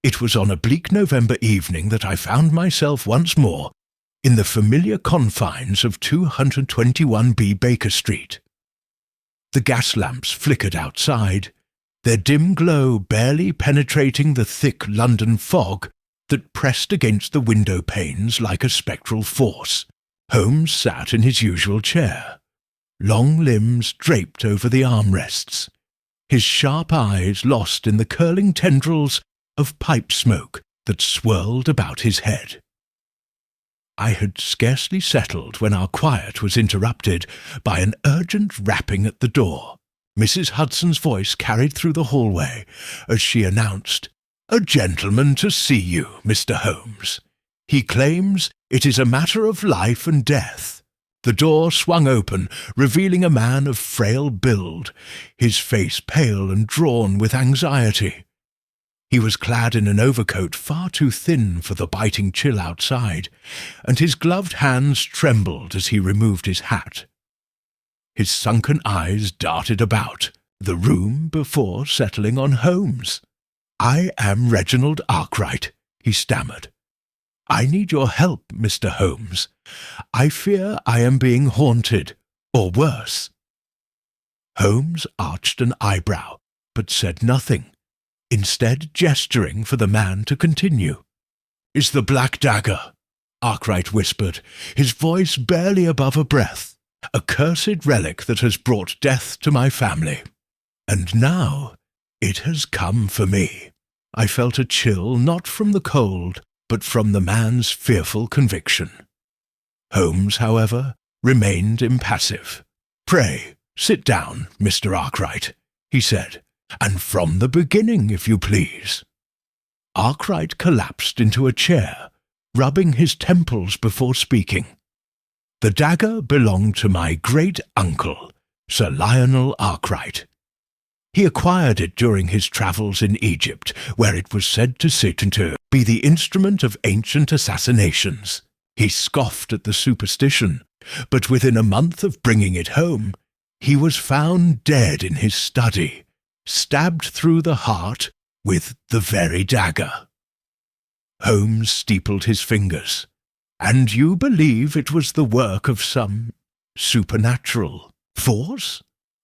It was on a bleak November evening that I found myself once more in the familiar confines of 221B Baker Street. The gas lamps flickered outside, their dim glow barely penetrating the thick London fog that pressed against the window panes like a spectral force. Holmes sat in his usual chair, long limbs draped over the armrests, his sharp eyes lost in the curling tendrils of pipe smoke that swirled about his head. I had scarcely settled when our quiet was interrupted by an urgent rapping at the door. Mrs. Hudson's voice carried through the hallway as she announced, "A gentleman to see you, Mr. Holmes. He claims it is a matter of life and death." The door swung open, revealing a man of frail build, his face pale and drawn with anxiety. He was clad in an overcoat far too thin for the biting chill outside, and his gloved hands trembled as he removed his hat. His sunken eyes darted about the room before settling on Holmes. "I am Reginald Arkwright," he stammered. "I need your help, Mr. Holmes. I fear I am being haunted, or worse." Holmes arched an eyebrow, but said nothing, instead gesturing for the man to continue. "Is the Black Dagger," Arkwright whispered, his voice barely above a breath, "a cursed relic that has brought death to my family. And now it has come for me." I felt a chill not from the cold, but from the man's fearful conviction. Holmes, however, remained impassive. "Pray, sit down, Mr. Arkwright," he said, "and from the beginning, if you please." Arkwright collapsed into a chair, rubbing his temples before speaking. "The dagger belonged to my great-uncle, Sir Lionel Arkwright. He acquired it during his travels in Egypt, where it was said to sit and to be the instrument of ancient assassinations. He scoffed at the superstition, but within a month of bringing it home, he was found dead in his study, stabbed through the heart with the very dagger." Holmes steepled his fingers. "And you believe it was the work of some supernatural force?"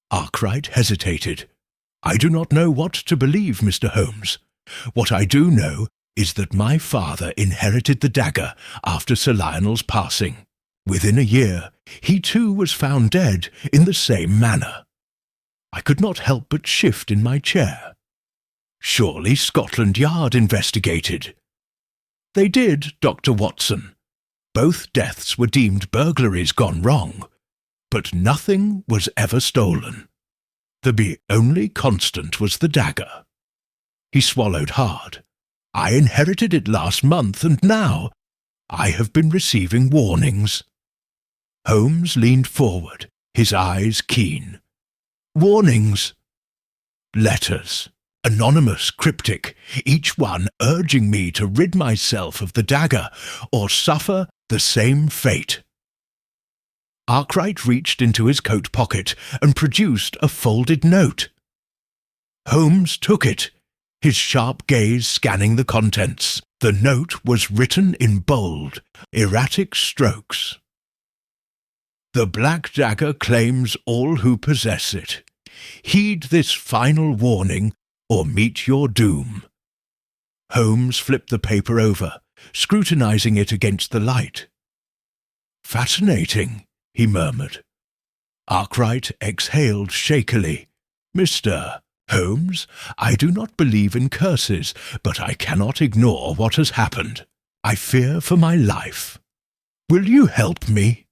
Arkwright hesitated. "I do not know what to believe, Mr. Holmes. What I do know is that my father inherited the dagger after Sir Lionel's passing. Within a year, he too was found dead in the same manner." I could not help but shift in my chair. "Surely Scotland Yard investigated." "They did, Dr. Watson. Both deaths were deemed burglaries gone wrong, but nothing was ever stolen. The only constant was the dagger." He swallowed hard. "I inherited it last month, and now I have been receiving warnings." Holmes leaned forward, his eyes keen. "Warnings?" "Letters, anonymous, cryptic, each one urging me to rid myself of the dagger or suffer the same fate." Arkwright reached into his coat pocket and produced a folded note. Holmes took it, his sharp gaze scanning the contents. The note was written in bold, erratic strokes. "The Black Dagger claims all who possess it. Heed this final warning, or meet your doom." Holmes flipped the paper over, scrutinizing it against the light. "Fascinating," he murmured. Arkwright exhaled shakily. "Mr. Holmes, I do not believe in curses, but I cannot ignore what has happened. I fear for my life. Will you help me?"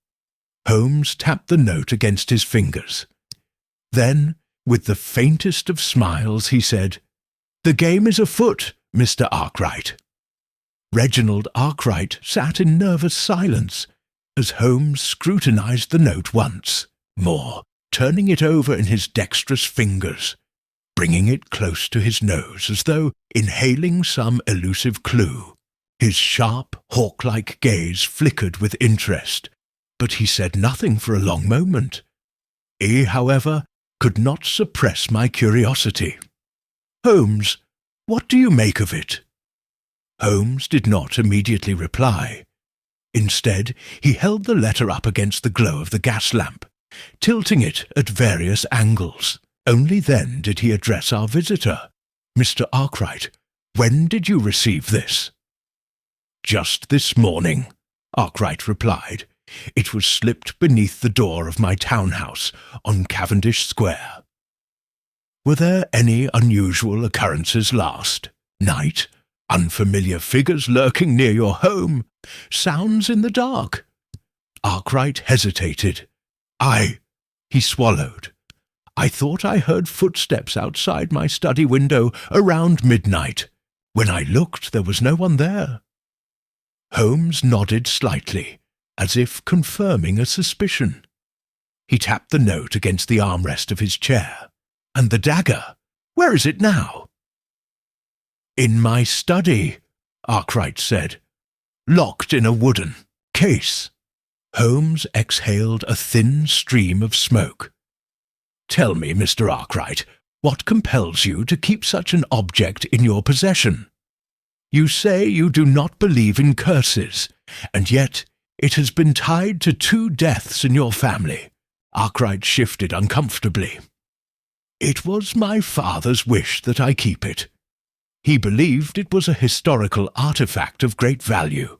Holmes tapped the note against his fingers. Then, with the faintest of smiles, he said, "The game is afoot, Mr. Arkwright." Reginald Arkwright sat in nervous silence as Holmes scrutinized the note once more, turning it over in his dexterous fingers, bringing it close to his nose as though inhaling some elusive clue. His sharp, hawk-like gaze flickered with interest, but he said nothing for a long moment. I, however, could not suppress my curiosity. "Holmes, what do you make of it?" Holmes did not immediately reply. Instead, he held the letter up against the glow of the gas lamp, tilting it at various angles. Only then did he address our visitor. "Mr. Arkwright, when did you receive this?" "Just this morning," Arkwright replied. "It was slipped beneath the door of my townhouse on Cavendish Square." "Were there any unusual occurrences last night? Unfamiliar figures lurking near your home? Sounds in the dark?" Arkwright hesitated. He swallowed. "I thought I heard footsteps outside my study window around midnight. When I looked, there was no one there." Holmes nodded slightly, as if confirming a suspicion. He tapped the note against the armrest of his chair. "And the dagger? Where is it now?" "In my study," Arkwright said. "Locked in a wooden case." Holmes exhaled a thin stream of smoke. "Tell me, Mr. Arkwright, what compels you to keep such an object in your possession? You say you do not believe in curses, and yet it has been tied to 2 deaths in your family." Arkwright shifted uncomfortably. "It was my father's wish that I keep it. He believed it was a historical artifact of great value,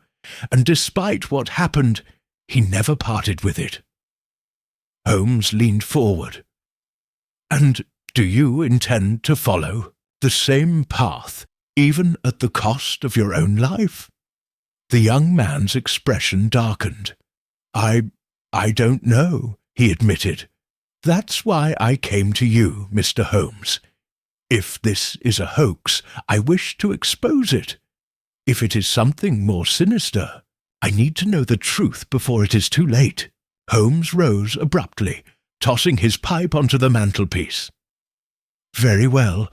and despite what happened, he never parted with it." Holmes leaned forward. "And do you intend to follow the same path, even at the cost of your own life?" The young man's expression darkened. I don't know," he admitted. "That's why I came to you, Mr. Holmes. If this is a hoax, I wish to expose it. If it is something more sinister, I need to know the truth before it is too late." Holmes rose abruptly, tossing his pipe onto the mantelpiece. "Very well.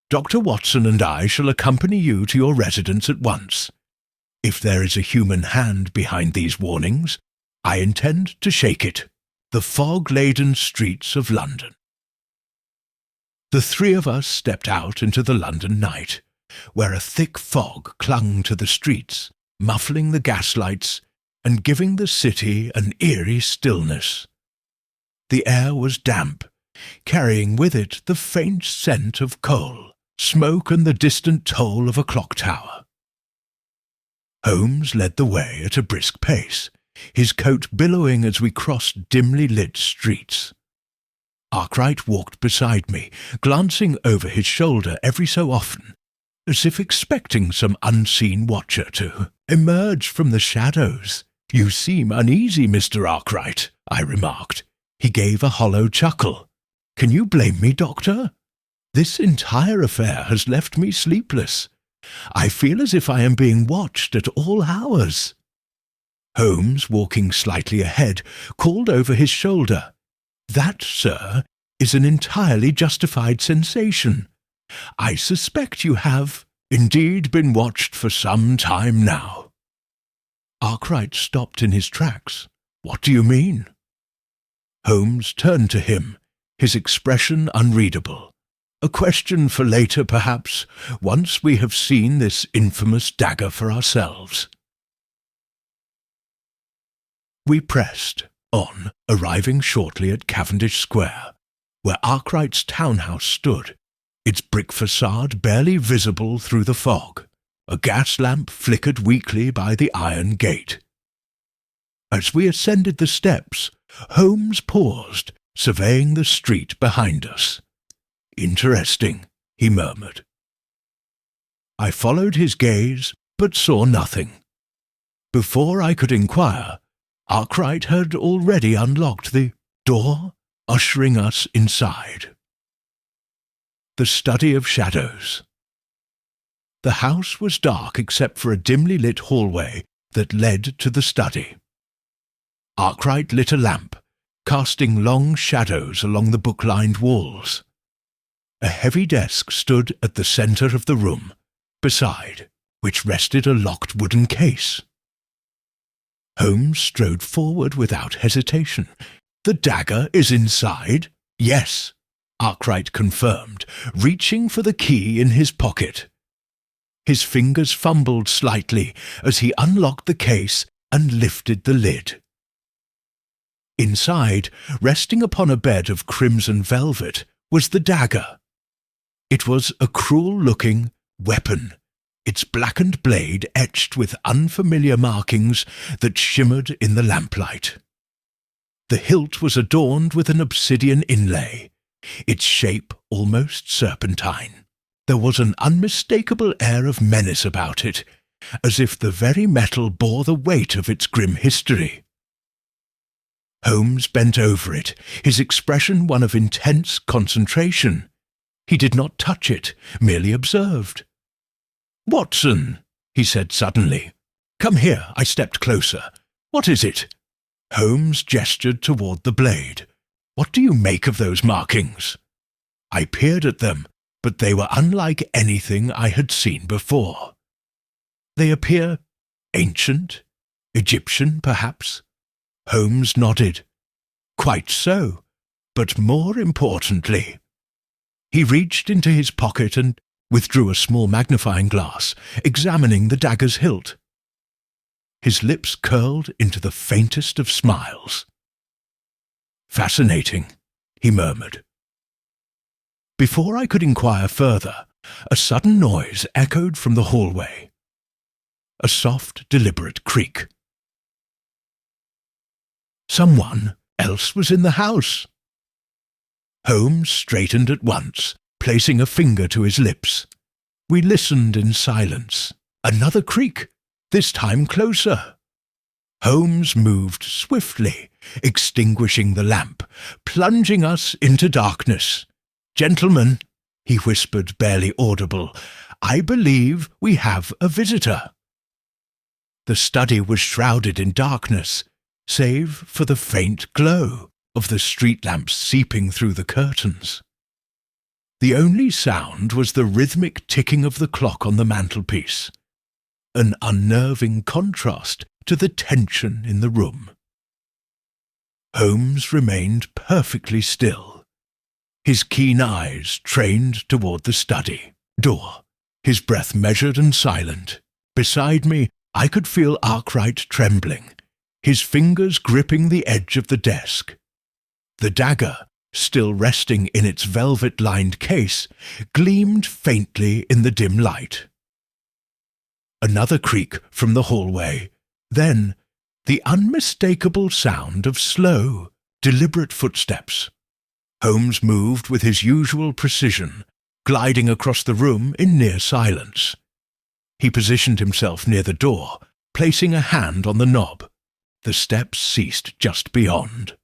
Dr. Watson and I shall accompany you to your residence at once. If there is a human hand behind these warnings, I intend to shake it." The fog-laden streets of London. The 3 of us stepped out into the London night, where a thick fog clung to the streets, muffling the gaslights and giving the city an eerie stillness. The air was damp, carrying with it the faint scent of coal, smoke and the distant toll of a clock tower. Holmes led the way at a brisk pace, his coat billowing as we crossed dimly lit streets. Arkwright walked beside me, glancing over his shoulder every so often, as if expecting some unseen watcher to emerge from the shadows. "You seem uneasy, Mr. Arkwright," I remarked. He gave a hollow chuckle. "Can you blame me, Doctor? This entire affair has left me sleepless. I feel as if I am being watched at all hours." Holmes, walking slightly ahead, called over his shoulder. "That, sir, is an entirely justified sensation. I suspect you have indeed been watched for some time now." Arkwright stopped in his tracks. "What do you mean?" Holmes turned to him, his expression unreadable. "A question for later, perhaps, once we have seen this infamous dagger for ourselves." We pressed on, arriving shortly at Cavendish Square, where Arkwright's townhouse stood, its brick facade barely visible through the fog. A gas lamp flickered weakly by the iron gate. As we ascended the steps, Holmes paused, surveying the street behind us. "Interesting," he murmured. I followed his gaze, but saw nothing. Before I could inquire, Arkwright had already unlocked the door, ushering us inside. The study of shadows. The house was dark except for a dimly lit hallway that led to the study. Arkwright lit a lamp, casting long shadows along the book-lined walls. A heavy desk stood at the centre of the room, beside which rested a locked wooden case. Holmes strode forward without hesitation. "The dagger is inside?" "Yes," Arkwright confirmed, reaching for the key in his pocket. His fingers fumbled slightly as he unlocked the case and lifted the lid. Inside, resting upon a bed of crimson velvet, was the dagger. It was a cruel-looking weapon, its blackened blade etched with unfamiliar markings that shimmered in the lamplight. The hilt was adorned with an obsidian inlay, its shape almost serpentine. There was an unmistakable air of menace about it, as if the very metal bore the weight of its grim history. Holmes bent over it, his expression one of intense concentration. He did not touch it, merely observed. "Watson," he said suddenly. "Come here." I stepped closer. "What is it?" Holmes gestured toward the blade. "What do you make of those markings?" I peered at them, but they were unlike anything I had seen before. "They appear ancient, Egyptian, perhaps?" Holmes nodded. "Quite so, but more importantly." He reached into his pocket and withdrew a small magnifying glass, examining the dagger's hilt. His lips curled into the faintest of smiles. "Fascinating," he murmured. Before I could inquire further, a sudden noise echoed from the hallway. A soft, deliberate creak. Someone else was in the house. Holmes straightened at once, placing a finger to his lips. We listened in silence. Another creak, this time closer. Holmes moved swiftly, extinguishing the lamp, plunging us into darkness. "Gentlemen," he whispered, barely audible, "I believe we have a visitor." The study was shrouded in darkness, save for the faint glow of the street lamps seeping through the curtains. The only sound was the rhythmic ticking of the clock on the mantelpiece, an unnerving contrast to the tension in the room. Holmes remained perfectly still, his keen eyes trained toward the study door, his breath measured and silent. Beside me, I could feel Arkwright trembling, his fingers gripping the edge of the desk. The dagger, still resting in its velvet-lined case, gleamed faintly in the dim light. Another creak from the hallway, then the unmistakable sound of slow, deliberate footsteps. Holmes moved with his usual precision, gliding across the room in near silence. He positioned himself near the door, placing a hand on the knob. The steps ceased just beyond.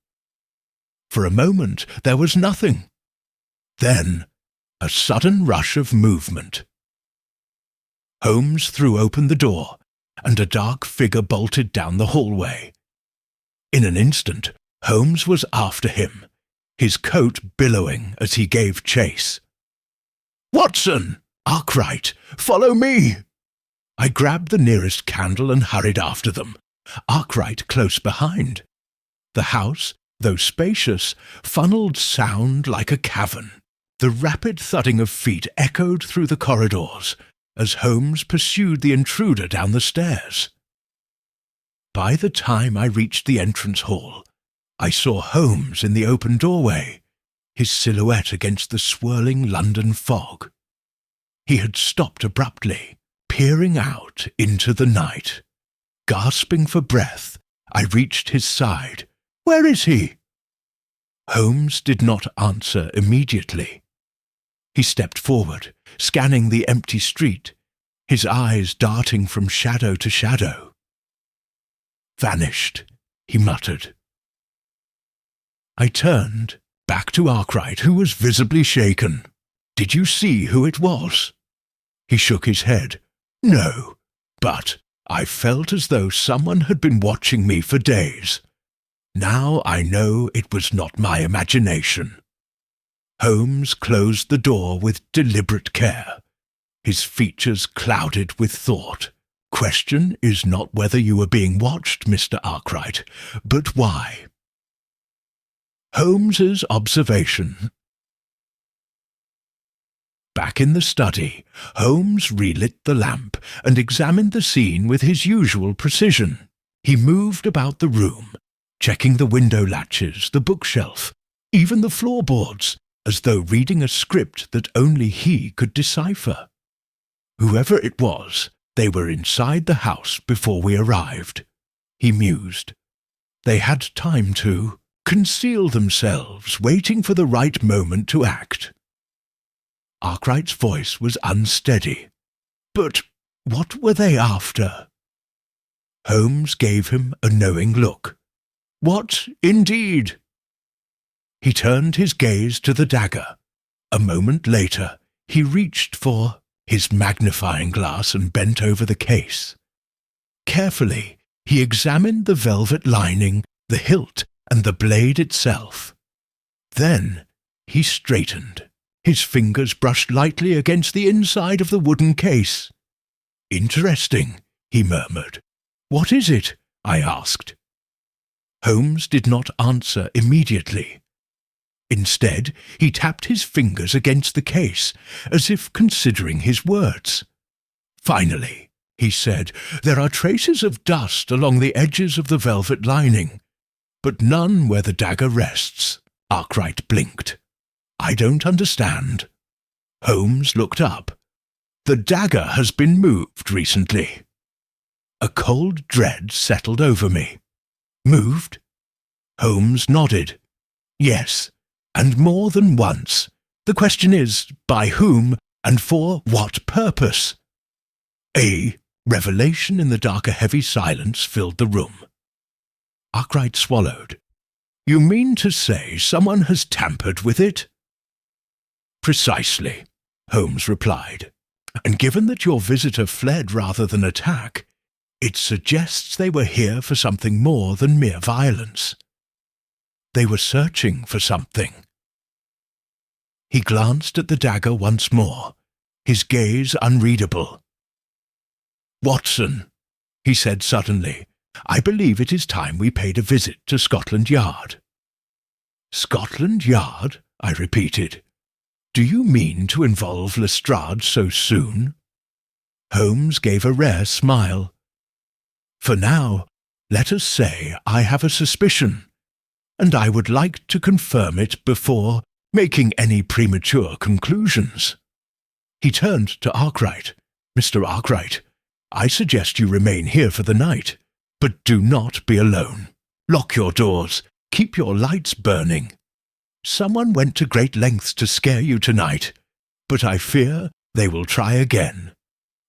For a moment there was nothing. Then a sudden rush of movement. Holmes threw open the door, and a dark figure bolted down the hallway. In an instant, Holmes was after him, his coat billowing as he gave chase. "Watson! Arkwright! Follow me!" I grabbed the nearest candle and hurried after them, Arkwright close behind. The house, though spacious, funneled sound like a cavern. The rapid thudding of feet echoed through the corridors as Holmes pursued the intruder down the stairs. By the time I reached the entrance hall, I saw Holmes in the open doorway, his silhouette against the swirling London fog. He had stopped abruptly, peering out into the night. Gasping for breath, I reached his side. "Where is he?" Holmes did not answer immediately. He stepped forward, scanning the empty street, his eyes darting from shadow to shadow. "Vanished," he muttered. I turned, back to Arkwright, who was visibly shaken. "Did you see who it was?" He shook his head. "No, but I felt as though someone had been watching me for days. Now I know it was not my imagination." Holmes closed the door with deliberate care, his features clouded with thought. "Question is not whether you were being watched, Mr. Arkwright, but why?" Holmes's observation. Back in the study, Holmes relit the lamp and examined the scene with his usual precision. He moved about the room, checking the window latches, the bookshelf, even the floorboards, as though reading a script that only he could decipher. Whoever it was, they were inside the house before we arrived, he mused. They had time to conceal themselves, waiting for the right moment to act. Arkwright's voice was unsteady. But what were they after? Holmes gave him a knowing look. What, indeed? He turned his gaze to the dagger. A moment later, he reached for his magnifying glass and bent over the case. Carefully, he examined the velvet lining, the hilt, and the blade itself. Then he straightened. His fingers brushed lightly against the inside of the wooden case. "Interesting," he murmured. "What is it?" I asked. Holmes did not answer immediately. Instead, he tapped his fingers against the case, as if considering his words. "Finally," he said, "there are traces of dust along the edges of the velvet lining, but none where the dagger rests." Arkwright blinked. "I don't understand." Holmes looked up. "The dagger has been moved recently." A cold dread settled over me. "Moved?" Holmes nodded. "Yes, and more than once. The question is, by whom and for what purpose?" A revelation in the darker heavy silence filled the room. Arkwright swallowed. "You mean to say someone has tampered with it?" "Precisely," Holmes replied. "And given that your visitor fled rather than attack, it suggests they were here for something more than mere violence. They were searching for something." He glanced at the dagger once more, his gaze unreadable. "Watson," he said suddenly, "I believe it is time we paid a visit to Scotland Yard." "Scotland Yard?" I repeated. "Do you mean to involve Lestrade so soon?" Holmes gave a rare smile. "For now, let us say I have a suspicion, and I would like to confirm it before making any premature conclusions." He turned to Arkwright. "Mr. Arkwright, I suggest you remain here for the night, but do not be alone. Lock your doors, keep your lights burning. Someone went to great lengths to scare you tonight, but I fear they will try again,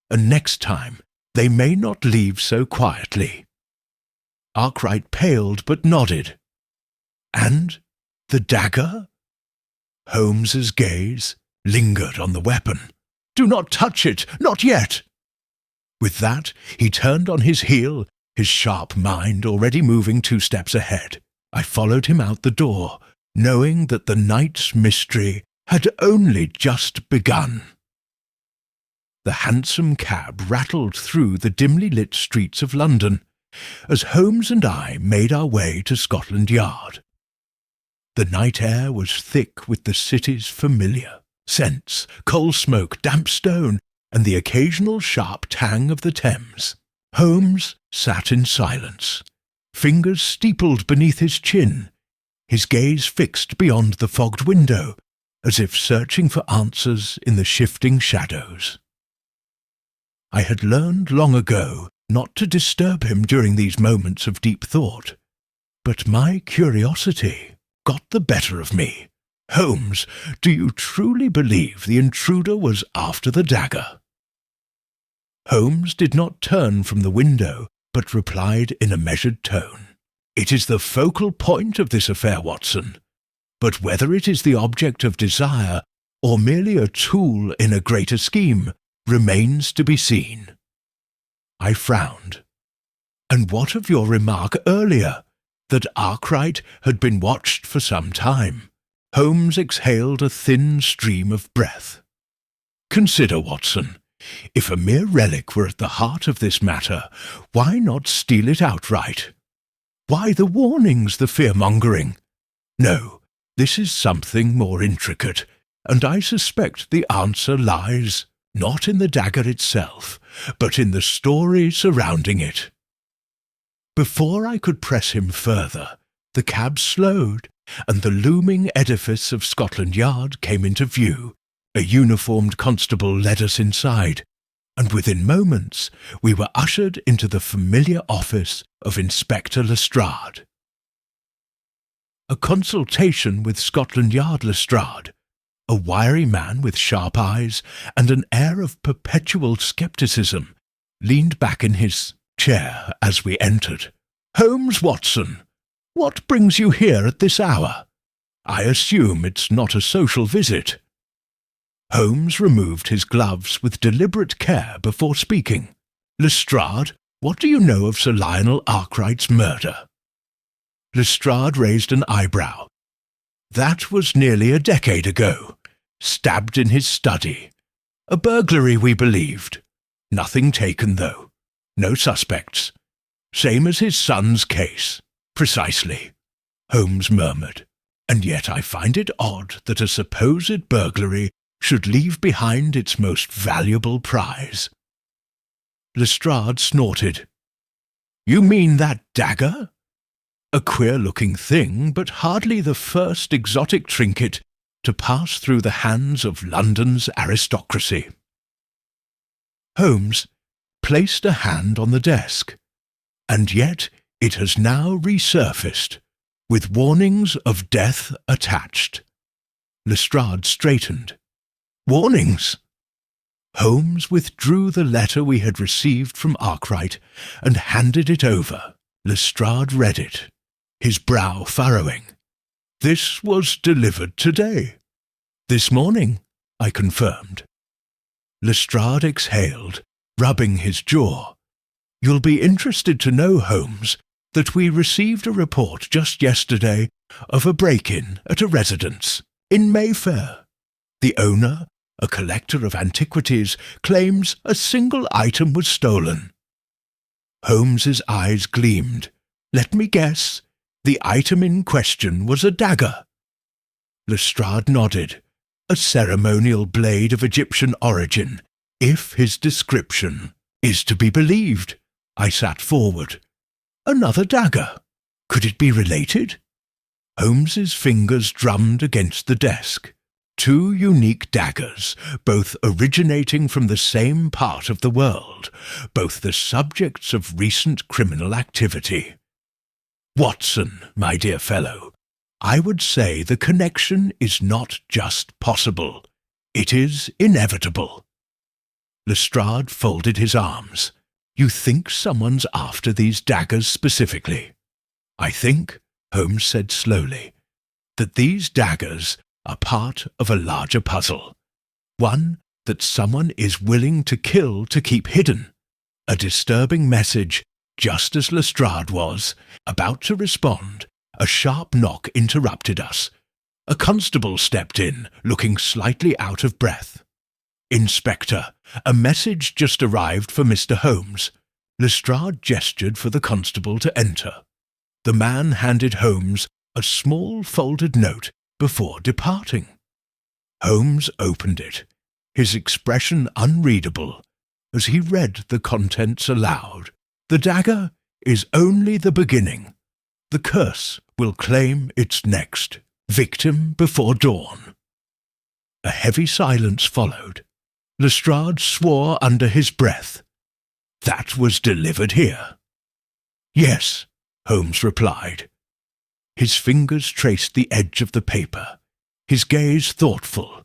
and next time they may not leave so quietly." Arkwright paled but nodded. "And the dagger?" Holmes's gaze lingered on the weapon. "Do not touch it, not yet!" With that, he turned on his heel, his sharp mind already moving 2 steps ahead. I followed him out the door, knowing that the night's mystery had only just begun. The hansom cab rattled through the dimly lit streets of London, as Holmes and I made our way to Scotland Yard. The night air was thick with the city's familiar scents, coal smoke, damp stone, and the occasional sharp tang of the Thames. Holmes sat in silence, fingers steepled beneath his chin, his gaze fixed beyond the fogged window, as if searching for answers in the shifting shadows. I had learned long ago not to disturb him during these moments of deep thought, but my curiosity got the better of me. "Holmes, do you truly believe the intruder was after the dagger?" Holmes did not turn from the window, but replied in a measured tone. "It is the focal point of this affair, Watson, but whether it is the object of desire or merely a tool in a greater scheme remains to be seen." I frowned. "And what of your remark earlier, that Arkwright had been watched for some time?" Holmes exhaled a thin stream of breath. "Consider, Watson, if a mere relic were at the heart of this matter, why not steal it outright? Why the warnings, the fear-mongering? No, this is something more intricate, and I suspect the answer lies not in the dagger itself, but in the story surrounding it. Before I could press him further, the cab slowed, and the looming edifice of Scotland Yard came into view. A uniformed constable led us inside, and within moments we were ushered into the familiar office of Inspector Lestrade. A consultation with Scotland Yard Lestrade, a wiry man with sharp eyes and an air of perpetual scepticism, leaned back in his chair as we entered. "Holmes, Watson, what brings you here at this hour? I assume it's not a social visit." Holmes removed his gloves with deliberate care before speaking. "Lestrade, what do you know of Sir Lionel Arkwright's murder?" Lestrade raised an eyebrow. "That was nearly a decade ago. Stabbed in his study. A burglary, we believed. Nothing taken, though. No suspects. Same as his son's case." "Precisely," Holmes murmured. "And yet I find it odd that a supposed burglary should leave behind its most valuable prize." Lestrade snorted. "You mean that dagger? A queer-looking thing, but hardly the first exotic trinket to pass through the hands of London's aristocracy." Holmes placed a hand on the desk, and yet it has now resurfaced, with warnings of death attached. Lestrade straightened. "Warnings?" Holmes withdrew the letter we had received from Arkwright and handed it over. Lestrade read it, his brow furrowing. "This was delivered today." "This morning," I confirmed. Lestrade exhaled, rubbing his jaw. "You'll be interested to know, Holmes, that we received a report just yesterday of a break-in at a residence in Mayfair. The owner, a collector of antiquities, claims a single item was stolen." Holmes's eyes gleamed. "Let me guess. The item in question was a dagger." Lestrade nodded. "A ceremonial blade of Egyptian origin, if his description is to be believed." I sat forward. "Another dagger. Could it be related?" Holmes's fingers drummed against the desk. "Two unique daggers, both originating from the same part of the world, both the subjects of recent criminal activity. Watson, my dear fellow, I would say the connection is not just possible, it is inevitable." Lestrade folded his arms. "You think someone's after these daggers specifically?" "I think," Holmes said slowly, "that these daggers are part of a larger puzzle, one that someone is willing to kill to keep hidden. A disturbing message, just as Lestrade was about to respond. A sharp knock interrupted us. A constable stepped in, looking slightly out of breath. "Inspector, a message just arrived for Mr. Holmes." Lestrade gestured for the constable to enter. The man handed Holmes a small folded note before departing. Holmes opened it, his expression unreadable, as he read the contents aloud. "The dagger is only the beginning. The curse will claim its next victim before dawn." A heavy silence followed. Lestrade swore under his breath. "That was delivered here?" "Yes," Holmes replied. His fingers traced the edge of the paper, his gaze thoughtful.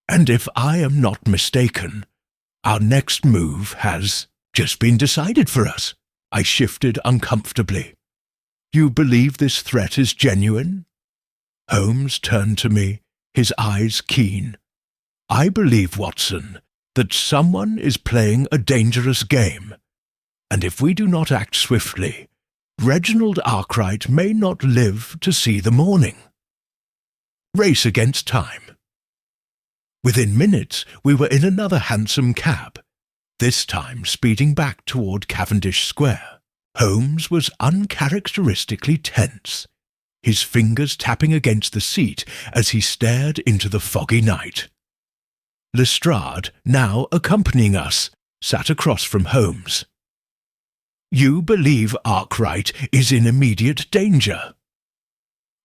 "And if I am not mistaken, our next move has just been decided for us." I shifted uncomfortably. "You believe this threat is genuine?" Holmes turned to me, his eyes keen. "I believe, Watson, that someone is playing a dangerous game, and if we do not act swiftly, Reginald Arkwright may not live to see the morning." Race against time. Within minutes we were in another hansom cab, this time speeding back toward Cavendish Square. Holmes was uncharacteristically tense. his fingers tapping against the seat as he stared into the foggy night. Lestrade, now accompanying us, sat across from Holmes. "You believe Arkwright is in immediate danger?"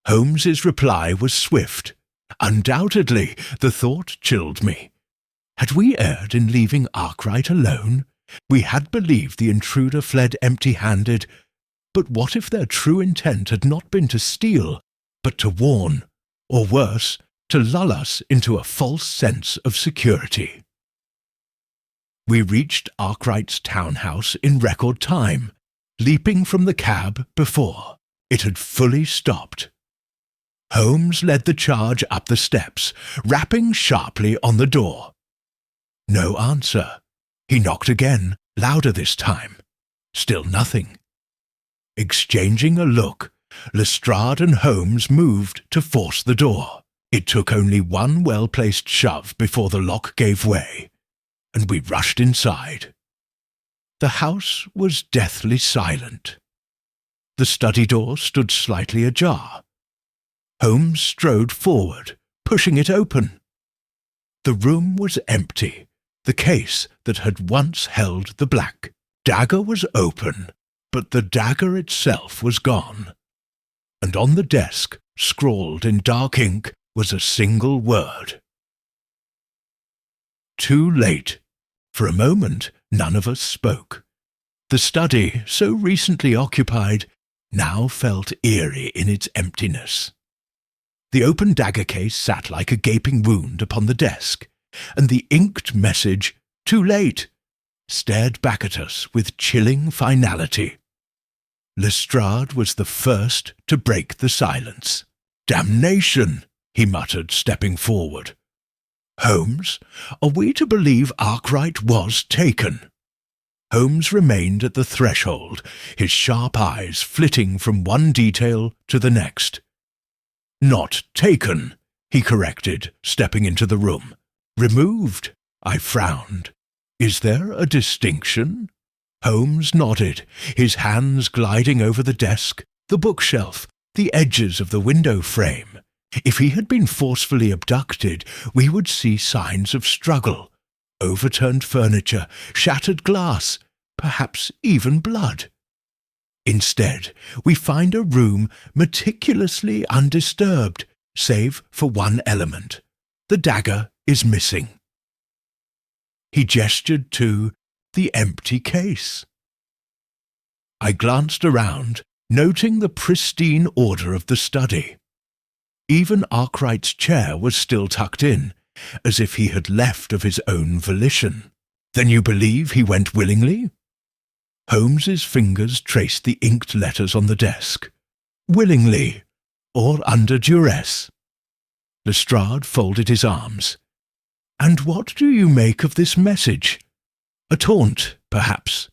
Holmes's reply was swift. Undoubtedly, the thought chilled me. Had we erred in leaving Arkwright alone? We had believed the intruder fled empty-handed, but what if their true intent had not been to steal, but to warn, or worse, to lull us into a false sense of security? We reached Arkwright's townhouse in record time, leaping from the cab before it had fully stopped. Holmes led the charge up the steps, rapping sharply on the door. No answer. He knocked again, louder this time. Still nothing. Exchanging a look, Lestrade and Holmes moved to force the door. It took only one well-placed shove before the lock gave way, and we rushed inside. The house was deathly silent. The study door stood slightly ajar. Holmes strode forward, pushing it open. The room was empty. The case that had once held the Black Dagger was open, but the dagger itself was gone. And on the desk, scrawled in dark ink, was a single word. Too late. For a moment, none of us spoke. The study, so recently occupied, now felt eerie in its emptiness. The open dagger case sat like a gaping wound upon the desk, and the inked message, "Too late," stared back at us with chilling finality. Lestrade was the first to break the silence. "Damnation!" he muttered, stepping forward. "Holmes, are we to believe Arkwright was taken?" Holmes remained at the threshold, his sharp eyes flitting from one detail to the next. "Not taken," he corrected, stepping into the room. "Removed," I frowned. "Is there a distinction?" Holmes nodded, his hands gliding over the desk, the bookshelf, the edges of the window frame. If he had been forcefully abducted, we would see signs of struggle. Overturned furniture, shattered glass, perhaps even blood. Instead, we find a room meticulously undisturbed, save for one element. The dagger is missing. He gestured to the empty case. I glanced around, noting the pristine order of the study. Even Arkwright's chair was still tucked in, as if he had left of his own volition. "Then you believe he went willingly?" Holmes's fingers traced the inked letters on the desk. "Willingly, or under duress." Lestrade folded his arms. "And what do you make of this message? A taunt, perhaps?"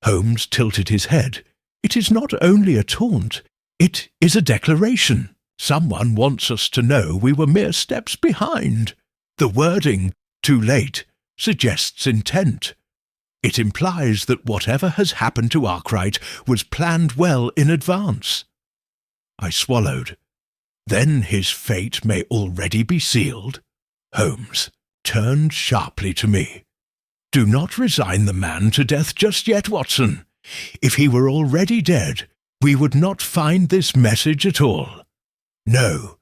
Holmes tilted his head. "It is not only a taunt, it is a declaration. Someone wants us to know we were mere steps behind. The wording, 'too late,' suggests intent. It implies that whatever has happened to Arkwright was planned well in advance." I swallowed. "Then his fate may already be sealed?" Holmes turned sharply to me. "Do not resign the man to death just yet, Watson. If he were already dead, we would not find this message at all. No,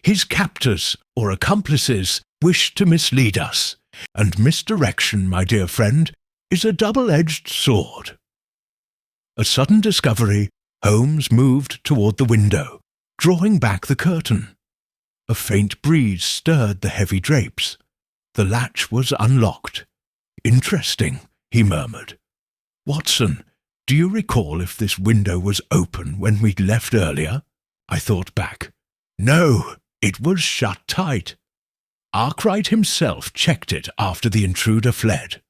his captors or accomplices wish to mislead us, and misdirection, my dear friend, is a double-edged sword." A sudden discovery, Holmes moved toward the window, drawing back the curtain. A faint breeze stirred the heavy drapes. The latch was unlocked. "Interesting," he murmured. "Watson, do you recall if this window was open when we left earlier?" I thought back. No, it was shut tight. Arkwright himself checked it after the intruder fled.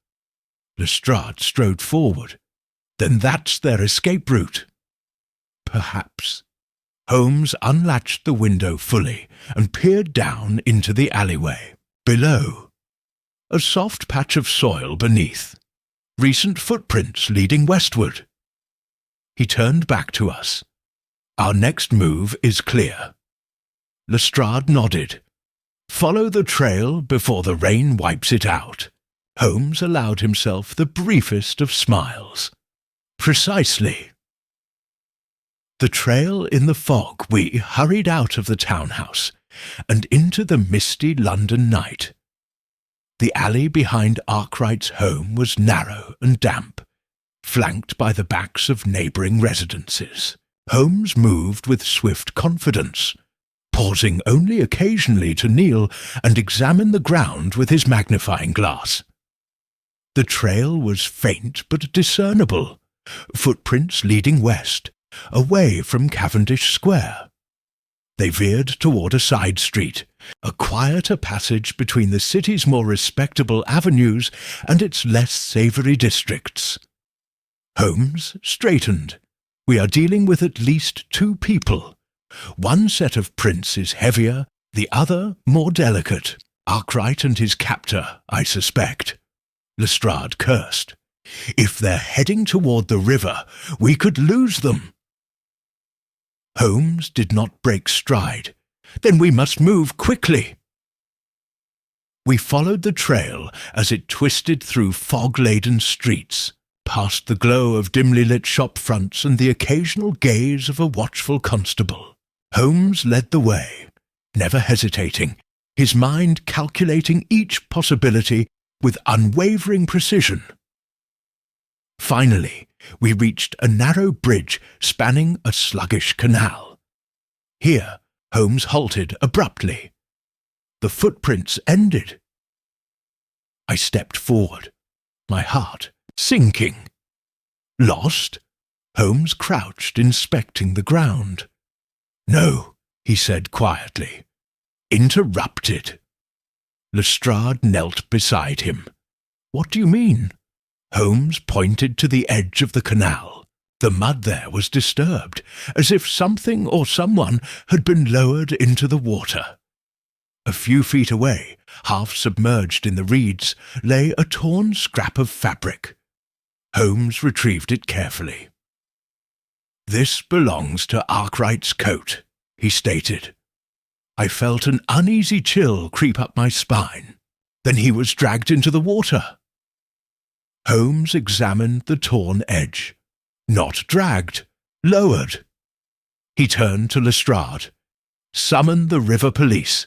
Lestrade strode forward. "Then that's their escape route." "Perhaps." Holmes unlatched the window fully and peered down into the alleyway. Below, a soft patch of soil beneath. Recent footprints leading westward. He turned back to us. Our next move is clear. Lestrade nodded. Follow the trail before the rain wipes it out. Holmes allowed himself the briefest of smiles. Precisely. The trail in the fog, we hurried out of the townhouse and into the misty London night. The alley behind Arkwright's home was narrow and damp, flanked by the backs of neighbouring residences. Holmes moved with swift confidence, pausing only occasionally to kneel and examine the ground with his magnifying glass. The trail was faint but discernible, footprints leading west, away from Cavendish Square. They veered toward a side street, a quieter passage between the city's more respectable avenues and its less savoury districts. Holmes straightened. We are dealing with at least two people. One set of prints is heavier, the other more delicate. Arkwright and his captor, I suspect. Lestrade cursed. If they're heading toward the river, we could lose them. Holmes did not break stride. Then we must move quickly. We followed the trail as it twisted through fog-laden streets, past the glow of dimly lit shop fronts and the occasional gaze of a watchful constable. Holmes led the way, never hesitating, his mind calculating each possibility with unwavering precision. Finally, we reached a narrow bridge spanning a sluggish canal. Here, Holmes halted abruptly. The footprints ended. I stepped forward, my heart sinking. Lost? Holmes crouched, inspecting the ground. No, he said quietly. Interrupted. Lestrade knelt beside him. What do you mean? Holmes pointed to the edge of the canal. The mud there was disturbed, as if something or someone had been lowered into the water. A few feet away, half submerged in the reeds, lay a torn scrap of fabric. Holmes retrieved it carefully. This belongs to Arkwright's coat, he stated. I felt an uneasy chill creep up my spine. Then he was dragged into the water. Holmes examined the torn edge. Not dragged, lowered. He turned to Lestrade. Summon the river police.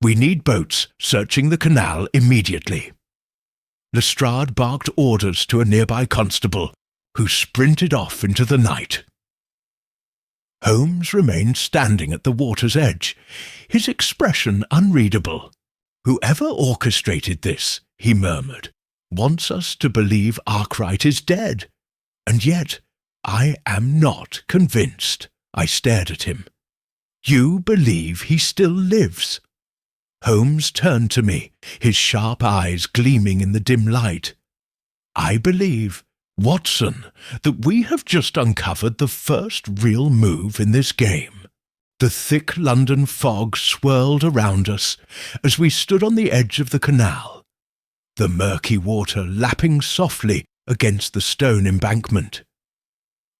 We need boats searching the canal immediately. Lestrade barked orders to a nearby constable, who sprinted off into the night. Holmes remained standing at the water's edge, his expression unreadable. Whoever orchestrated this, he murmured, wants us to believe Arkwright is dead. And yet, I am not convinced. I stared at him. You believe he still lives? Holmes turned to me, his sharp eyes gleaming in the dim light. I believe, Watson, that we have just uncovered the first real move in this game. The thick London fog swirled around us as we stood on the edge of the canal, the murky water lapping softly against the stone embankment.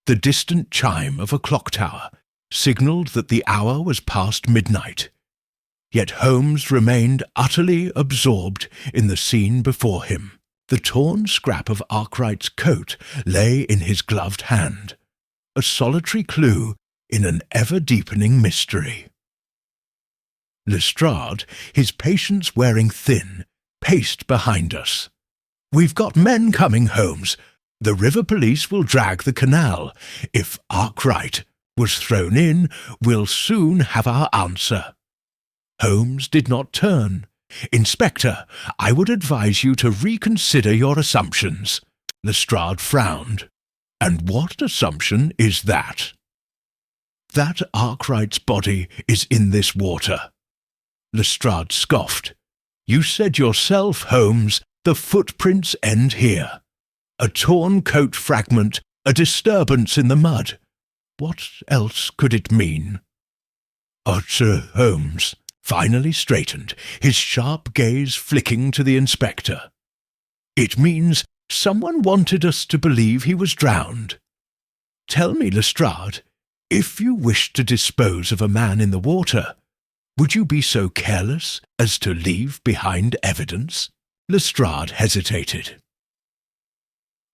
The distant chime of a clock tower signalled that the hour was past midnight, yet Holmes remained utterly absorbed in the scene before him. The torn scrap of Arkwright's coat lay in his gloved hand, a solitary clue in an ever-deepening mystery. Lestrade, his patience wearing thin, paced behind us. We've got men coming, Holmes. The river police will drag the canal. If Arkwright was thrown in, we'll soon have our answer. Holmes did not turn. Inspector, I would advise you to reconsider your assumptions. Lestrade frowned. And what assumption is that? That Arkwright's body is in this water. Lestrade scoffed. You said yourself, Holmes, the footprints end here. A torn coat fragment, a disturbance in the mud. What else could it mean? Sir Holmes finally straightened, his sharp gaze flicking to the inspector. It means someone wanted us to believe he was drowned. Tell me, Lestrade, If you wished to dispose of a man in the water, would you be so careless as to leave behind evidence? Lestrade hesitated.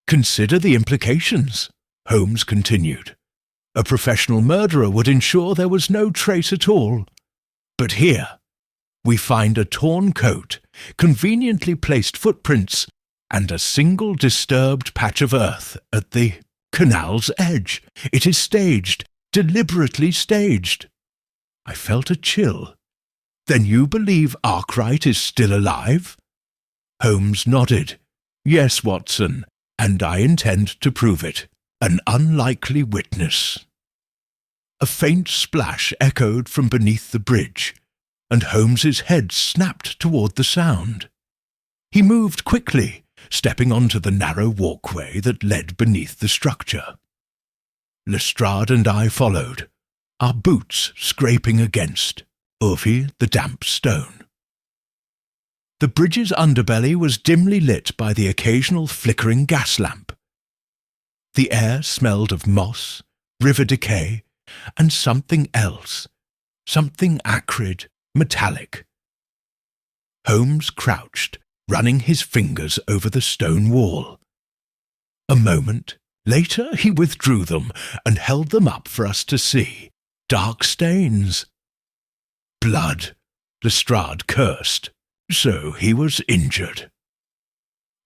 Consider the implications, Holmes continued. A professional murderer would ensure there was no trace at all. But here, we find a torn coat, conveniently placed footprints, and a single disturbed patch of earth at the canal's edge. It is staged, deliberately staged. I felt a chill. Then you believe Arkwright is still alive? Holmes nodded. Yes, Watson, and I intend to prove it. An unlikely witness. A faint splash echoed from beneath the bridge, and Holmes's head snapped toward the sound. He moved quickly, stepping onto the narrow walkway that led beneath the structure. Lestrade and I followed, our boots scraping against, the damp stone. The bridge's underbelly was dimly lit by the occasional flickering gas lamp. The air smelled of moss, river decay, and something else, something acrid, metallic. Holmes crouched, running his fingers over the stone wall. A moment later he withdrew them and held them up for us to see. Dark stains. Blood, Lestrade cursed. So he was injured.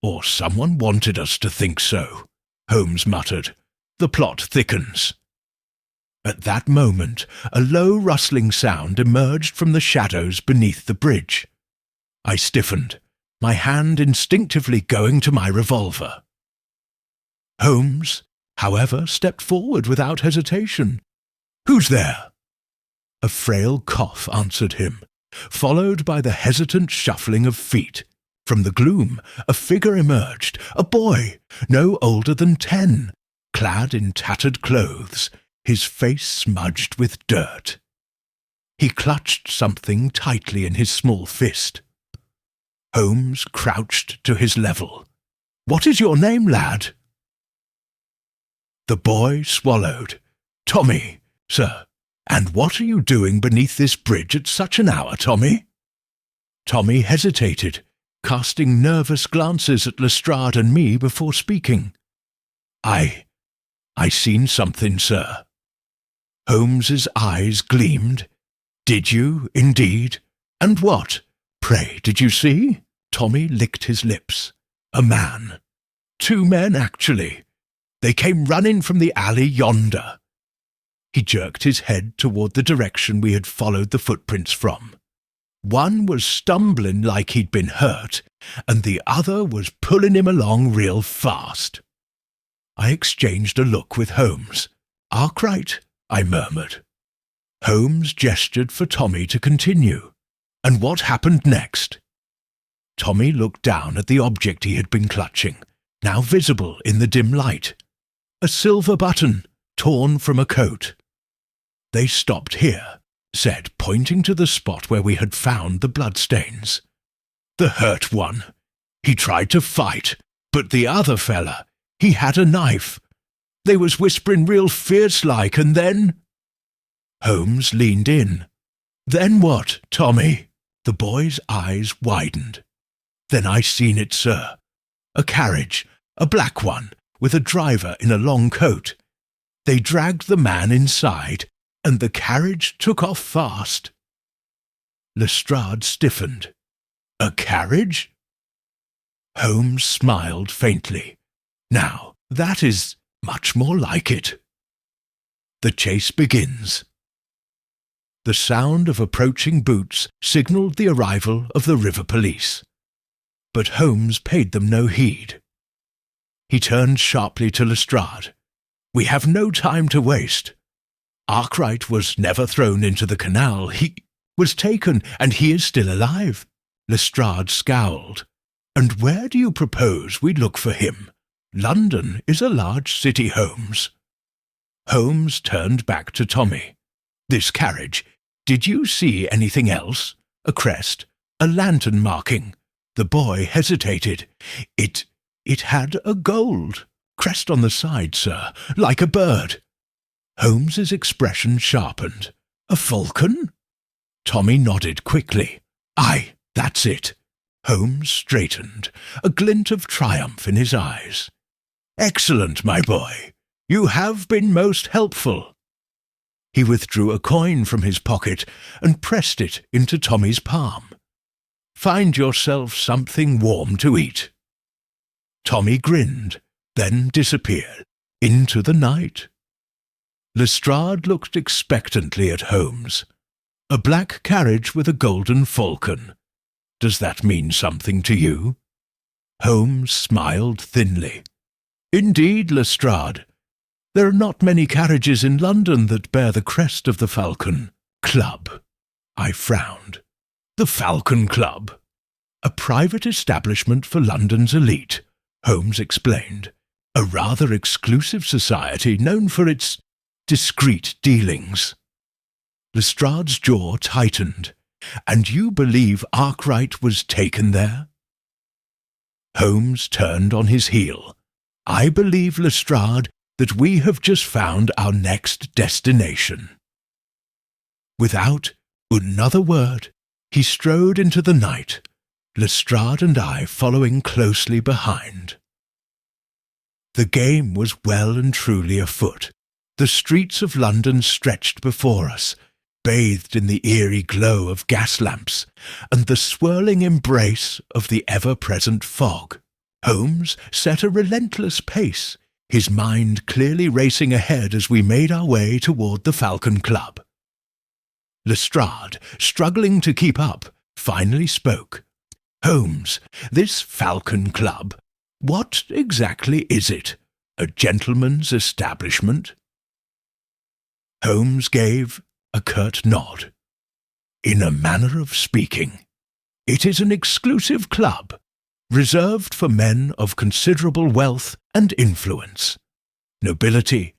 Or someone wanted us to think so, Holmes muttered. The plot thickens. At that moment, a low rustling sound emerged from the shadows beneath the bridge. I stiffened, my hand instinctively going to my revolver. Holmes, however, stepped forward without hesitation. Who's there? A frail cough answered him, followed by the hesitant shuffling of feet. From the gloom, a figure emerged, a boy, no older than 10, clad in tattered clothes, his face smudged with dirt. He clutched something tightly in his small fist. Holmes crouched to his level. What is your name, lad? The boy swallowed. Tommy, sir. And what are you doing beneath this bridge at such an hour, Tommy? Tommy hesitated, casting nervous glances at Lestrade and me before speaking. I seen something, sir. Holmes's eyes gleamed. Did you, indeed? And what, pray, did you see? Tommy licked his lips. A man. 2 men, actually. They came running from the alley yonder. He jerked his head toward the direction we had followed the footprints from. One was stumbling like he'd been hurt, and the other was pulling him along real fast. I exchanged a look with Holmes. Arkwright, I murmured. Holmes gestured for Tommy to continue. And what happened next? Tommy looked down at the object he had been clutching, now visible in the dim light. A silver button, torn from a coat. They stopped here, said, pointing to the spot where we had found the bloodstains. The hurt one. He tried to fight, but the other fella, he had a knife. They was whispering real fierce-like, and then... Holmes leaned in. Then what, Tommy? The boy's eyes widened. Then I seen it, sir. A carriage, a black one, with a driver in a long coat. They dragged the man inside, and the carriage took off fast. Lestrade stiffened. A carriage? Holmes smiled faintly. Now, that is much more like it. The chase begins. The sound of approaching boots signalled the arrival of the river police. But Holmes paid them no heed. He turned sharply to Lestrade. We have no time to waste. Arkwright was never thrown into the canal. He was taken, and he is still alive. Lestrade scowled. And where do you propose we look for him? London is a large city, Holmes. Holmes turned back to Tommy. This carriage, did you see anything else? A crest? A lantern marking? The boy hesitated. It had a gold crest on the side, sir, like a bird. Holmes's expression sharpened. A falcon? Tommy nodded quickly. Aye, that's it. Holmes straightened, a glint of triumph in his eyes. Excellent, my boy. You have been most helpful. He withdrew a coin from his pocket and pressed it into Tommy's palm. Find yourself something warm to eat. Tommy grinned, then disappeared into the night. Lestrade looked expectantly at Holmes. A black carriage with a golden falcon. Does that mean something to you? Holmes smiled thinly. Indeed, Lestrade. There are not many carriages in London that bear the crest of the Falcon Club. I frowned. The Falcon Club. A private establishment for London's elite, Holmes explained. A rather exclusive society known for its discreet dealings. Lestrade's jaw tightened. And you believe Arkwright was taken there? Holmes turned on his heel. I believe, Lestrade, that we have just found our next destination. Without another word, he strode into the night, Lestrade and I following closely behind. The game was well and truly afoot. The streets of London stretched before us, bathed in the eerie glow of gas lamps and the swirling embrace of the ever-present fog. Holmes set a relentless pace, his mind clearly racing ahead as we made our way toward the Falcon Club. Lestrade, struggling to keep up, finally spoke. Holmes, this Falcon Club, what exactly is it? A gentleman's establishment? Holmes gave a curt nod. In a manner of speaking, it is an exclusive club, reserved for men of considerable wealth and influence, nobility,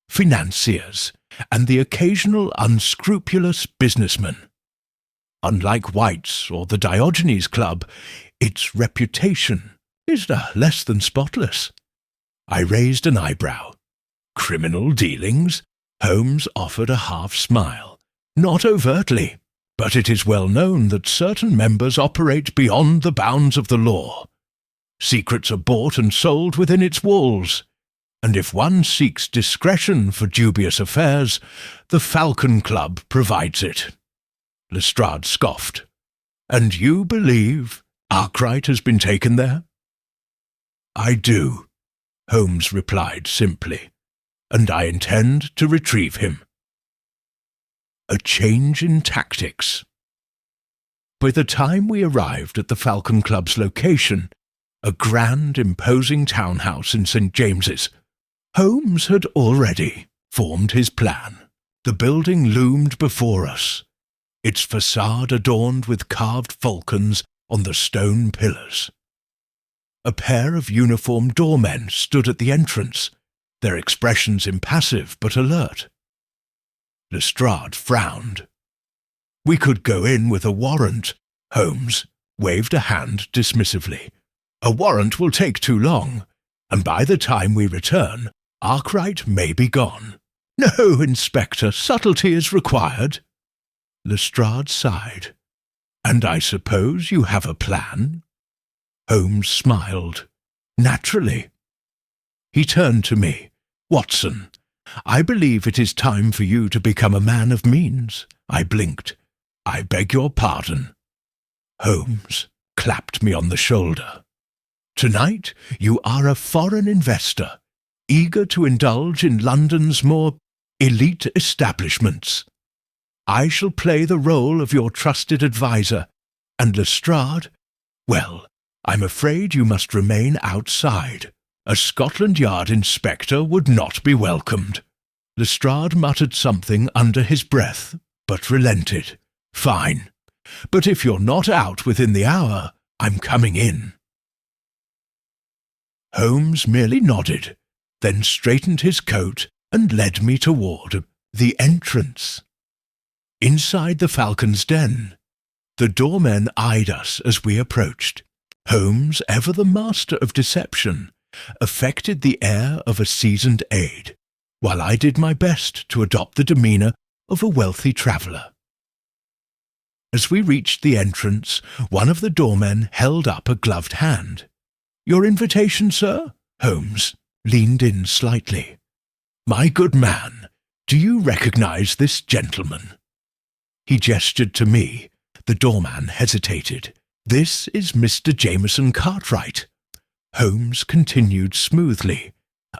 financiers, and the occasional unscrupulous businessman. Unlike White's or the Diogenes Club, its reputation is less than spotless. I raised an eyebrow. Criminal dealings? Holmes offered a half-smile. Not overtly, but it is well known that certain members operate beyond the bounds of the law. Secrets are bought and sold within its walls, and if one seeks discretion for dubious affairs, the Falcon Club provides it. Lestrade scoffed. And you believe Arkwright has been taken there? I do, Holmes replied simply, and I intend to retrieve him. A change in tactics. By the time we arrived at the Falcon Club's location, a grand, imposing townhouse in St. James's, Holmes had already formed his plan. The building loomed before us, its facade adorned with carved falcons on the stone pillars. A pair of uniformed doormen stood at the entrance, their expressions impassive but alert. Lestrade frowned. We could go in with a warrant. Holmes waved a hand dismissively. A warrant will take too long, and by the time we return, Arkwright may be gone. No, Inspector, subtlety is required. Lestrade sighed. And I suppose you have a plan? Holmes smiled. Naturally. He turned to me. Watson, I believe it is time for you to become a man of means. I blinked. I beg your pardon. Holmes clapped me on the shoulder. Tonight you are a foreign investor, eager to indulge in London's more elite establishments. I shall play the role of your trusted adviser, and Lestrade, well, I'm afraid you must remain outside. A Scotland Yard inspector would not be welcomed. Lestrade muttered something under his breath, but relented. Fine. But if you're not out within the hour, I'm coming in. Holmes merely nodded, then straightened his coat and led me toward the entrance. Inside the Falcon's den, the doormen eyed us as we approached. Holmes, ever the master of deception, affected the air of a seasoned aide, while I did my best to adopt the demeanour of a wealthy traveller. As we reached the entrance, one of the doormen held up a gloved hand. "Your invitation, sir?" Holmes leaned in slightly. "My good man, do you recognise this gentleman?" He gestured to me. The doorman hesitated. "This is Mr. Jameson Cartwright," Holmes continued smoothly,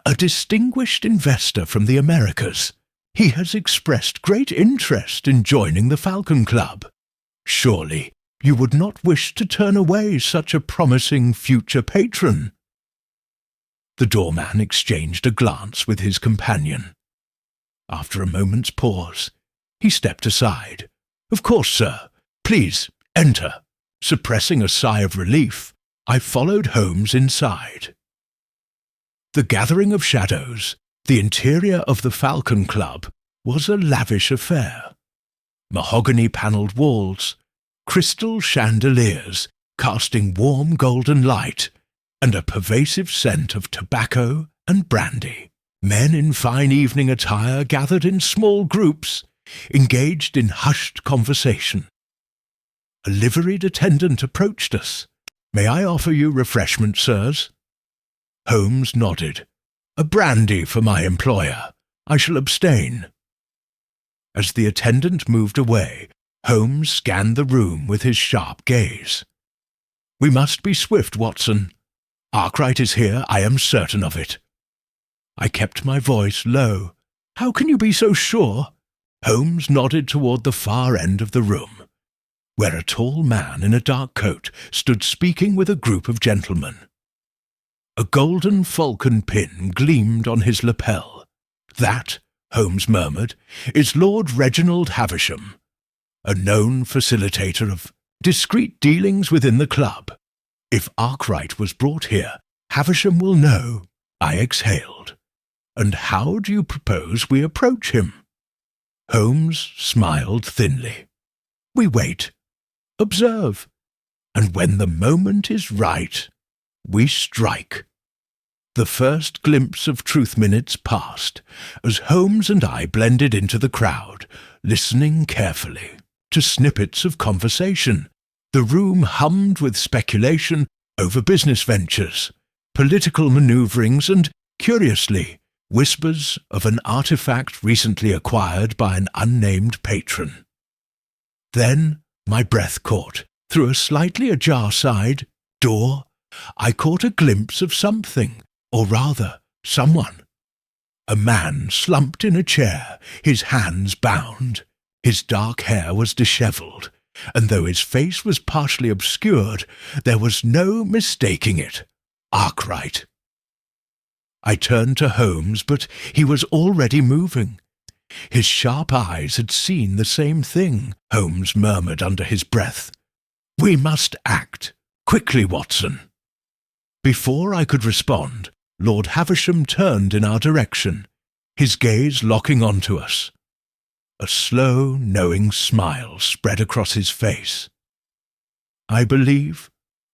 "a distinguished investor from the Americas. He has expressed great interest in joining the Falcon Club. Surely you would not wish to turn away such a promising future patron?" The doorman exchanged a glance with his companion. After a moment's pause, he stepped aside. "Of course, sir. Please, enter." Suppressing a sigh of relief, I followed Holmes inside. The gathering of shadows, the interior of the Falcon Club, was a lavish affair. Mahogany-panelled walls, crystal chandeliers casting warm golden light, and a pervasive scent of tobacco and brandy. Men in fine evening attire gathered in small groups, engaged in hushed conversation. A liveried attendant approached us. "May I offer you refreshment, sirs?" Holmes nodded. "A brandy for my employer. I shall abstain." As the attendant moved away, Holmes scanned the room with his sharp gaze. "We must be swift, Watson. Arkwright is here, I am certain of it." I kept my voice low. "How can you be so sure?" Holmes nodded toward the far end of the room, where a tall man in a dark coat stood speaking with a group of gentlemen. A golden falcon pin gleamed on his lapel. "That," Holmes murmured, "is Lord Reginald Havisham, a known facilitator of discreet dealings within the club. If Arkwright was brought here, Havisham will know." I exhaled. "And how do you propose we approach him?" Holmes smiled thinly. "We wait, observe, and when the moment is right, we strike." The first glimpse of Truth Minutes passed, as Holmes and I blended into the crowd, listening carefully to snippets of conversation. The room hummed with speculation over business ventures, political manoeuvrings, and, curiously, whispers of an artifact recently acquired by an unnamed patron. Then my breath caught. Through a slightly ajar side door, I caught a glimpse of something, or rather, someone. A man slumped in a chair, his hands bound. His dark hair was dishevelled, and though his face was partially obscured, there was no mistaking it. Arkwright. I turned to Holmes, but he was already moving. His sharp eyes had seen the same thing, Holmes murmured under his breath. "We must act. Quickly, Watson." Before I could respond, Lord Havisham turned in our direction, his gaze locking onto us. A slow, knowing smile spread across his face. "I believe,"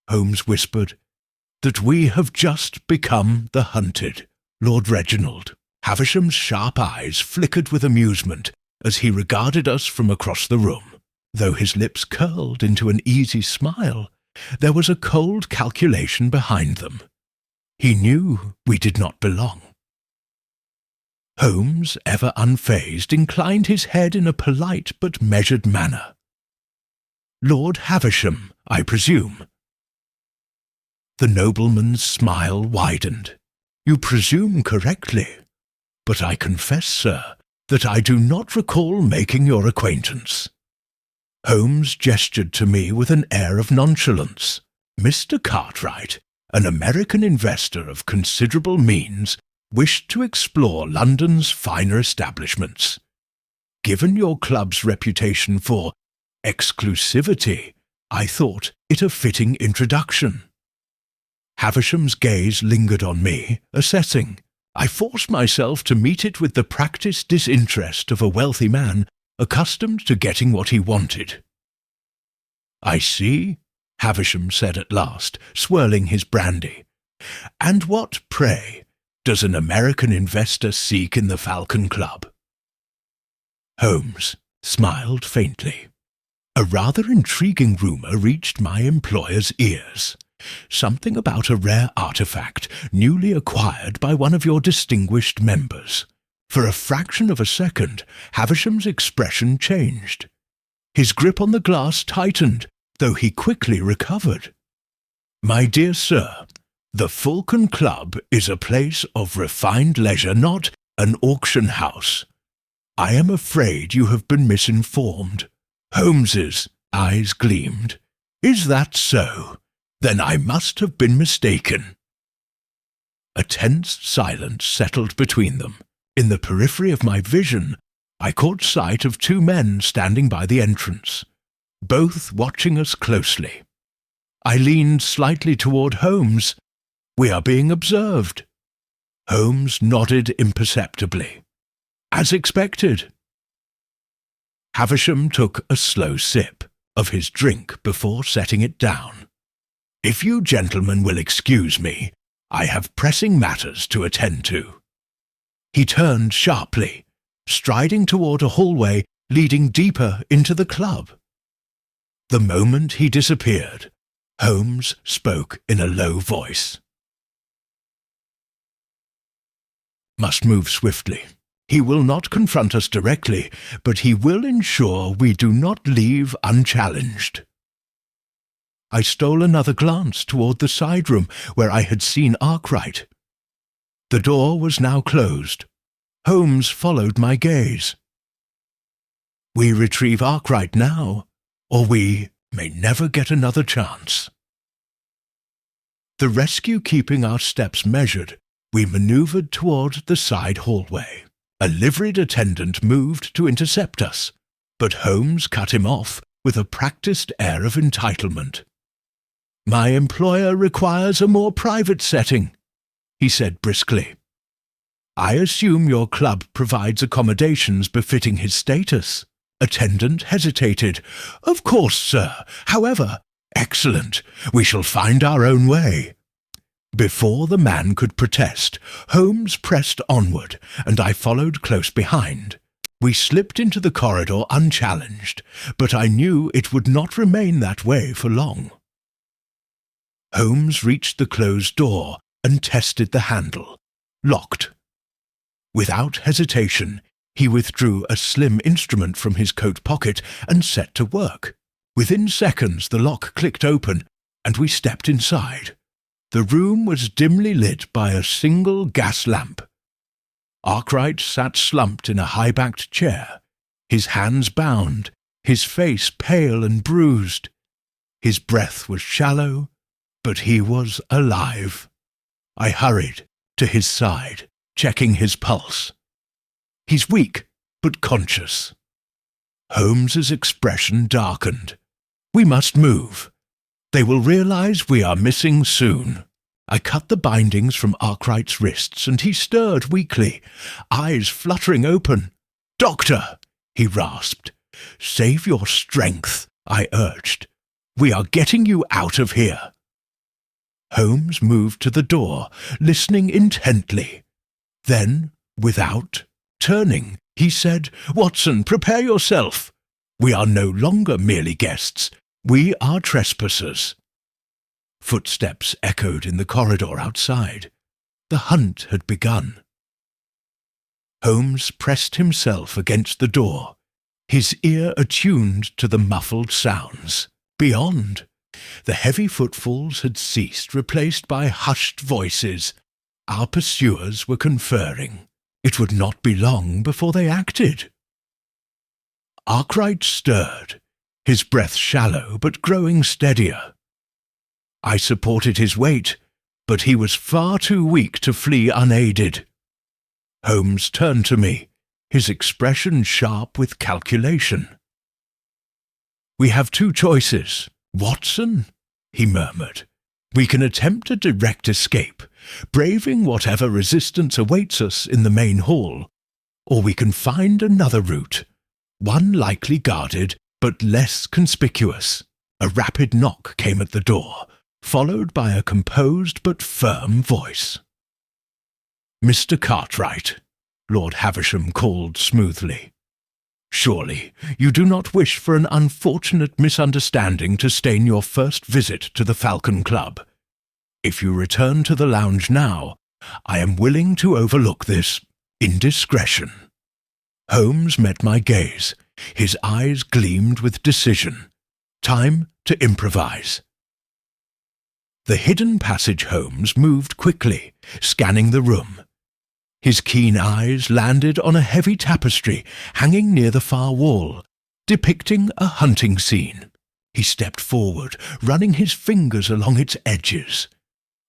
Holmes whispered, "that we have just become the hunted, Lord Reginald." Havisham's sharp eyes flickered with amusement as he regarded us from across the room. Though his lips curled into an easy smile, there was a cold calculation behind them. He knew we did not belong. Holmes, ever unfazed, inclined his head in a polite but measured manner. "Lord Havisham, I presume." The nobleman's smile widened. "You presume correctly, but I confess, sir, that I do not recall making your acquaintance." Holmes gestured to me with an air of nonchalance. "Mr. Cartwright, an American investor of considerable means, wished to explore London's finer establishments. Given your club's reputation for exclusivity, I thought it a fitting introduction." Havisham's gaze lingered on me, assessing. I forced myself to meet it with the practised disinterest of a wealthy man accustomed to getting what he wanted. "I see," Havisham said at last, swirling his brandy. "And what, pray, does an American investor seek in the Falcon Club?" Holmes smiled faintly. A rather intriguing rumour reached my employer's ears. Something about a rare artefact newly acquired by one of your distinguished members. For a fraction of a second, Havisham's expression changed. His grip on the glass tightened, though he quickly recovered. "My dear sir, the Falcon Club is a place of refined leisure, not an auction house. I am afraid you have been misinformed." Holmes's eyes gleamed. "Is that so? Then I must have been mistaken." A tense silence settled between them. In the periphery of my vision, I caught sight of two men standing by the entrance, both watching us closely. I leaned slightly toward Holmes. "We are being observed." Holmes nodded imperceptibly. "As expected." Havisham took a slow sip of his drink before setting it down. "If you gentlemen will excuse me, I have pressing matters to attend to." He turned sharply, striding toward a hallway leading deeper into the club. The moment he disappeared, Holmes spoke in a low voice. "Must move swiftly. He will not confront us directly, but he will ensure we do not leave unchallenged." I stole another glance toward the side room where I had seen Arkwright. The door was now closed. Holmes followed my gaze. "We retrieve Arkwright now, or we may never get another chance." The rescue keeping our steps measured, we maneuvered toward the side hallway. A liveried attendant moved to intercept us, but Holmes cut him off with a practiced air of entitlement. "My employer requires a more private setting," he said briskly. "I assume your club provides accommodations befitting his status." Attendant hesitated. "Of course, sir. However—" "Excellent. We shall find our own way." Before the man could protest, Holmes pressed onward, and I followed close behind. We slipped into the corridor unchallenged, but I knew it would not remain that way for long. Holmes reached the closed door and tested the handle. Locked. Without hesitation, he withdrew a slim instrument from his coat pocket and set to work. Within seconds the lock clicked open, and we stepped inside. The room was dimly lit by a single gas lamp. Arkwright sat slumped in a high-backed chair, his hands bound, his face pale and bruised. His breath was shallow, but he was alive. I hurried to his side, checking his pulse. "He's weak, but conscious." Holmes's expression darkened. "We must move. They will realize we are missing soon." I cut the bindings from Arkwright's wrists, and he stirred weakly, eyes fluttering open. "Doctor!" he rasped. "Save your strength," I urged. "We are getting you out of here." Holmes moved to the door, listening intently. Then, without turning, he said, "Watson, prepare yourself. We are no longer merely guests. We are trespassers." Footsteps echoed in the corridor outside. The hunt had begun. Holmes pressed himself against the door, his ear attuned to the muffled sounds. Beyond, the heavy footfalls had ceased, replaced by hushed voices. Our pursuers were conferring. It would not be long before they acted. Arkwright stirred, his breath shallow but growing steadier. I supported his weight, but he was far too weak to flee unaided. Holmes turned to me, his expression sharp with calculation. "We have two choices, Watson," he murmured. "We can attempt a direct escape, braving whatever resistance awaits us in the main hall, or we can find another route, one likely guarded but less conspicuous." A rapid knock came at the door, followed by a composed but firm voice. "Mr. Cartwright," Lord Havisham called smoothly. "Surely you do not wish for an unfortunate misunderstanding to stain your first visit to the Falcon Club. If you return to the lounge now, I am willing to overlook this indiscretion." Holmes met my gaze. His eyes gleamed with decision. Time to improvise. The hidden passage Holmes moved quickly, scanning the room. His keen eyes landed on a heavy tapestry hanging near the far wall, depicting a hunting scene. He stepped forward, running his fingers along its edges.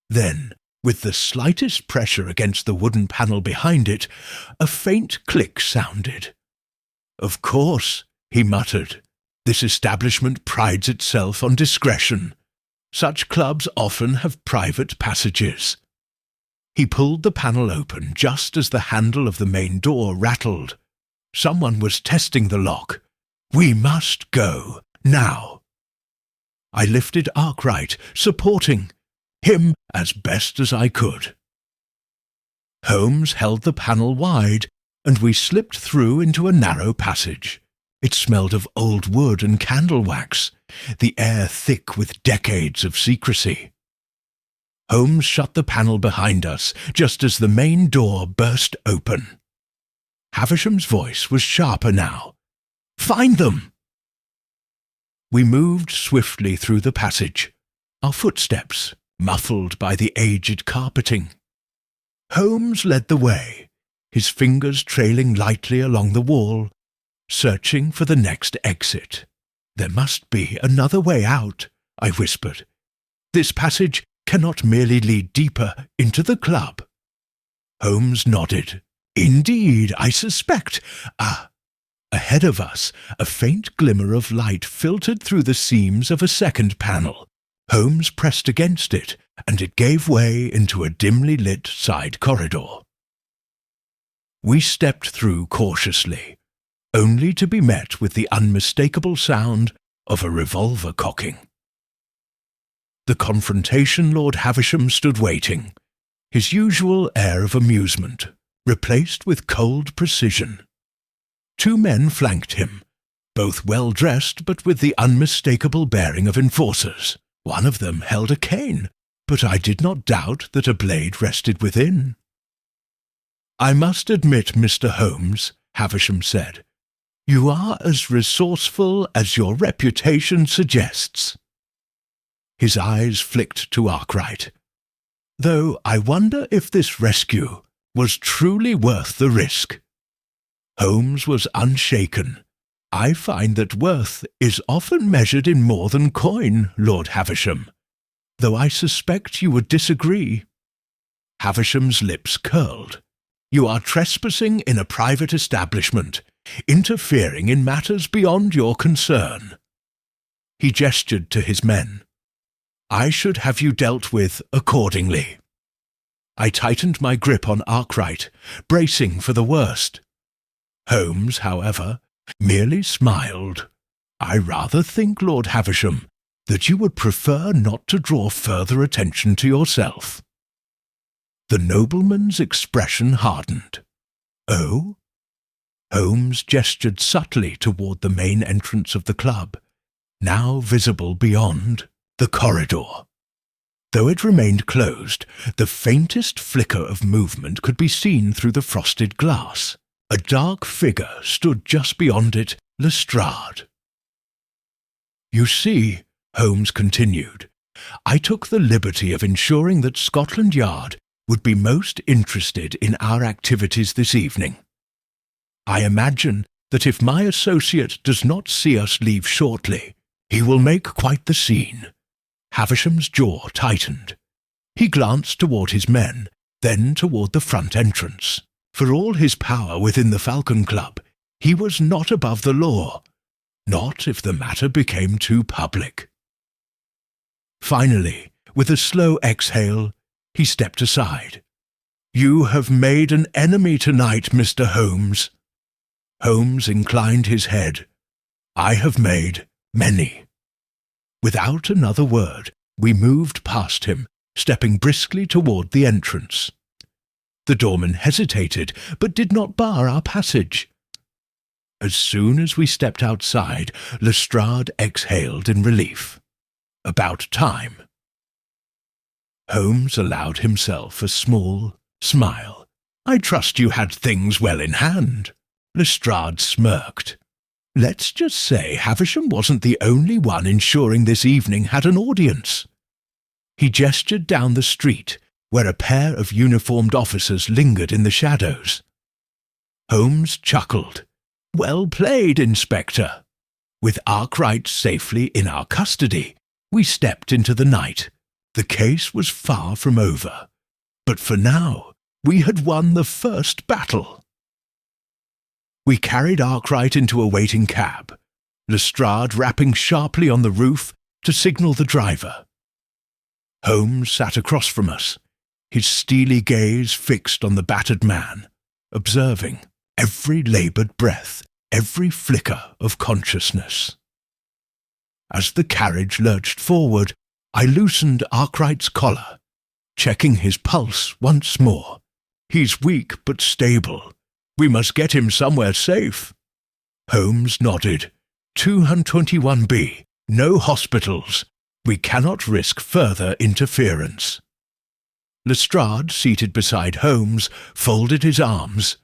Then, with the slightest pressure against the wooden panel behind it, a faint click sounded. "Of course," he muttered, "this establishment prides itself on discretion. Such clubs often have private passages." He pulled the panel open just as the handle of the main door rattled. Someone was testing the lock. "We must go, now." I lifted Arkwright, supporting him as best as I could. Holmes held the panel wide, and we slipped through into a narrow passage. It smelled of old wood and candle wax, the air thick with decades of secrecy. Holmes shut the panel behind us just as the main door burst open. Havisham's voice was sharper now. "Find them!" We moved swiftly through the passage, our footsteps muffled by the aged carpeting. Holmes led the way, his fingers trailing lightly along the wall, searching for the next exit. "There must be another way out," I whispered. "This passage cannot merely lead deeper into the club." Holmes nodded. "Indeed, I suspect. Ahead of us, a faint glimmer of light filtered through the seams of a second panel. Holmes pressed against it, and it gave way into a dimly lit side corridor. We stepped through cautiously, only to be met with the unmistakable sound of a revolver cocking. The confrontation Lord Havisham stood waiting, his usual air of amusement, replaced with cold precision. Two men flanked him, both well-dressed but with the unmistakable bearing of enforcers. One of them held a cane, but I did not doubt that a blade rested within. "I must admit, Mr. Holmes," Havisham said, "you are as resourceful as your reputation suggests." His eyes flicked to Arkwright. "Though I wonder if this rescue was truly worth the risk." Holmes was unshaken. "I find that worth is often measured in more than coin, Lord Havisham, though I suspect you would disagree." Havisham's lips curled. "You are trespassing in a private establishment, interfering in matters beyond your concern." He gestured to his men. "I should have you dealt with accordingly." I tightened my grip on Arkwright, bracing for the worst. Holmes, however, merely smiled. "I rather think, Lord Havisham, that you would prefer not to draw further attention to yourself." The nobleman's expression hardened. "Oh?" Holmes gestured subtly toward the main entrance of the club, now visible beyond the corridor. Though it remained closed, the faintest flicker of movement could be seen through the frosted glass. A dark figure stood just beyond it, Lestrade. "You see," Holmes continued, "I took the liberty of ensuring that Scotland Yard would be most interested in our activities this evening. I imagine that if my associate does not see us leave shortly, he will make quite the scene." Havisham's jaw tightened. He glanced toward his men, then toward the front entrance. For all his power within the Falcon Club, he was not above the law, not if the matter became too public. Finally, with a slow exhale, he stepped aside. "You have made an enemy tonight, Mr. Holmes." Holmes inclined his head. "I have made many." Without another word, we moved past him, stepping briskly toward the entrance. The doorman hesitated, but did not bar our passage. As soon as we stepped outside, Lestrade exhaled in relief. About time. Holmes allowed himself a small smile. "I trust you had things well in hand." Lestrade smirked. "Let's just say Havisham wasn't the only one ensuring this evening had an audience." He gestured down the street, where a pair of uniformed officers lingered in the shadows. Holmes chuckled. "Well played, Inspector." With Arkwright safely in our custody, we stepped into the night. The case was far from over, but for now we had won the first battle. We carried Arkwright into a waiting cab, Lestrade rapping sharply on the roof to signal the driver. Holmes sat across from us, his steely gaze fixed on the battered man, observing every laboured breath, every flicker of consciousness. As the carriage lurched forward, I loosened Arkwright's collar, checking his pulse once more. "He's weak but stable. We must get him somewhere safe." Holmes nodded. 221B, no hospitals. We cannot risk further interference. Lestrade, seated beside Holmes, folded his arms.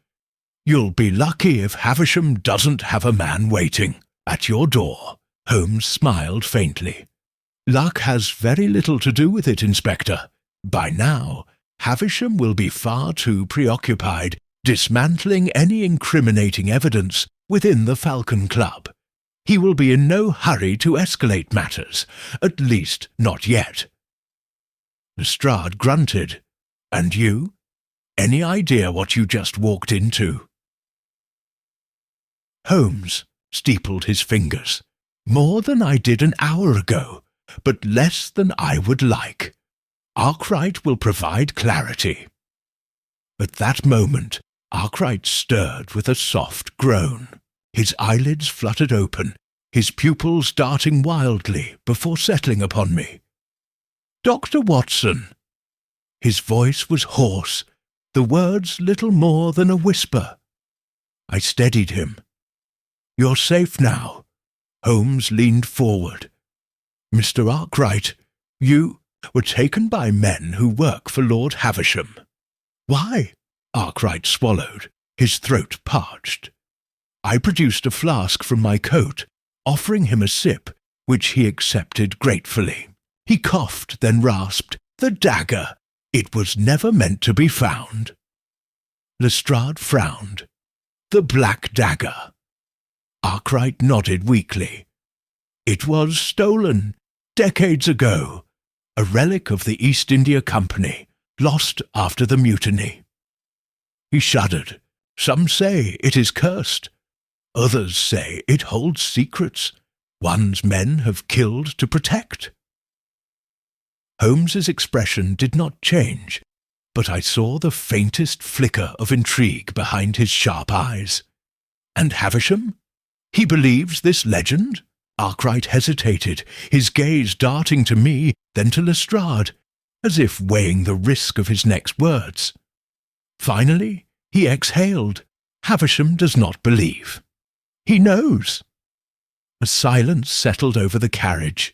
"You'll be lucky if Havisham doesn't have a man waiting at your door." Holmes smiled faintly. "Luck has very little to do with it, Inspector. By now, Havisham will be far too preoccupied dismantling any incriminating evidence within the Falcon Club. He will be in no hurry to escalate matters, at least not yet." Lestrade grunted. "And you? Any idea what you just walked into?" Holmes steepled his fingers. "More than I did an hour ago, but less than I would like. Arkwright will provide clarity." At that moment, Arkwright stirred with a soft groan. His eyelids fluttered open, his pupils darting wildly before settling upon me. "Dr. Watson." His voice was hoarse, the words little more than a whisper. I steadied him. "You're safe now." Holmes leaned forward. "Mr. Arkwright, you were taken by men who work for Lord Havisham." "Why?" Arkwright swallowed, his throat parched. I produced a flask from my coat, offering him a sip, which he accepted gratefully. He coughed, then rasped, "The dagger! It was never meant to be found." Lestrade frowned. "The Black Dagger." Arkwright nodded weakly. "It was stolen, decades ago. A relic of the East India Company, lost after the mutiny." He shuddered. "Some say it is cursed. Others say it holds secrets one's men have killed to protect." Holmes's expression did not change, but I saw the faintest flicker of intrigue behind his sharp eyes. "And Havisham? He believes this legend?" Arkwright hesitated, his gaze darting to me, then to Lestrade, as if weighing the risk of his next words. Finally, he exhaled. "Havisham does not believe. He knows." A silence settled over the carriage.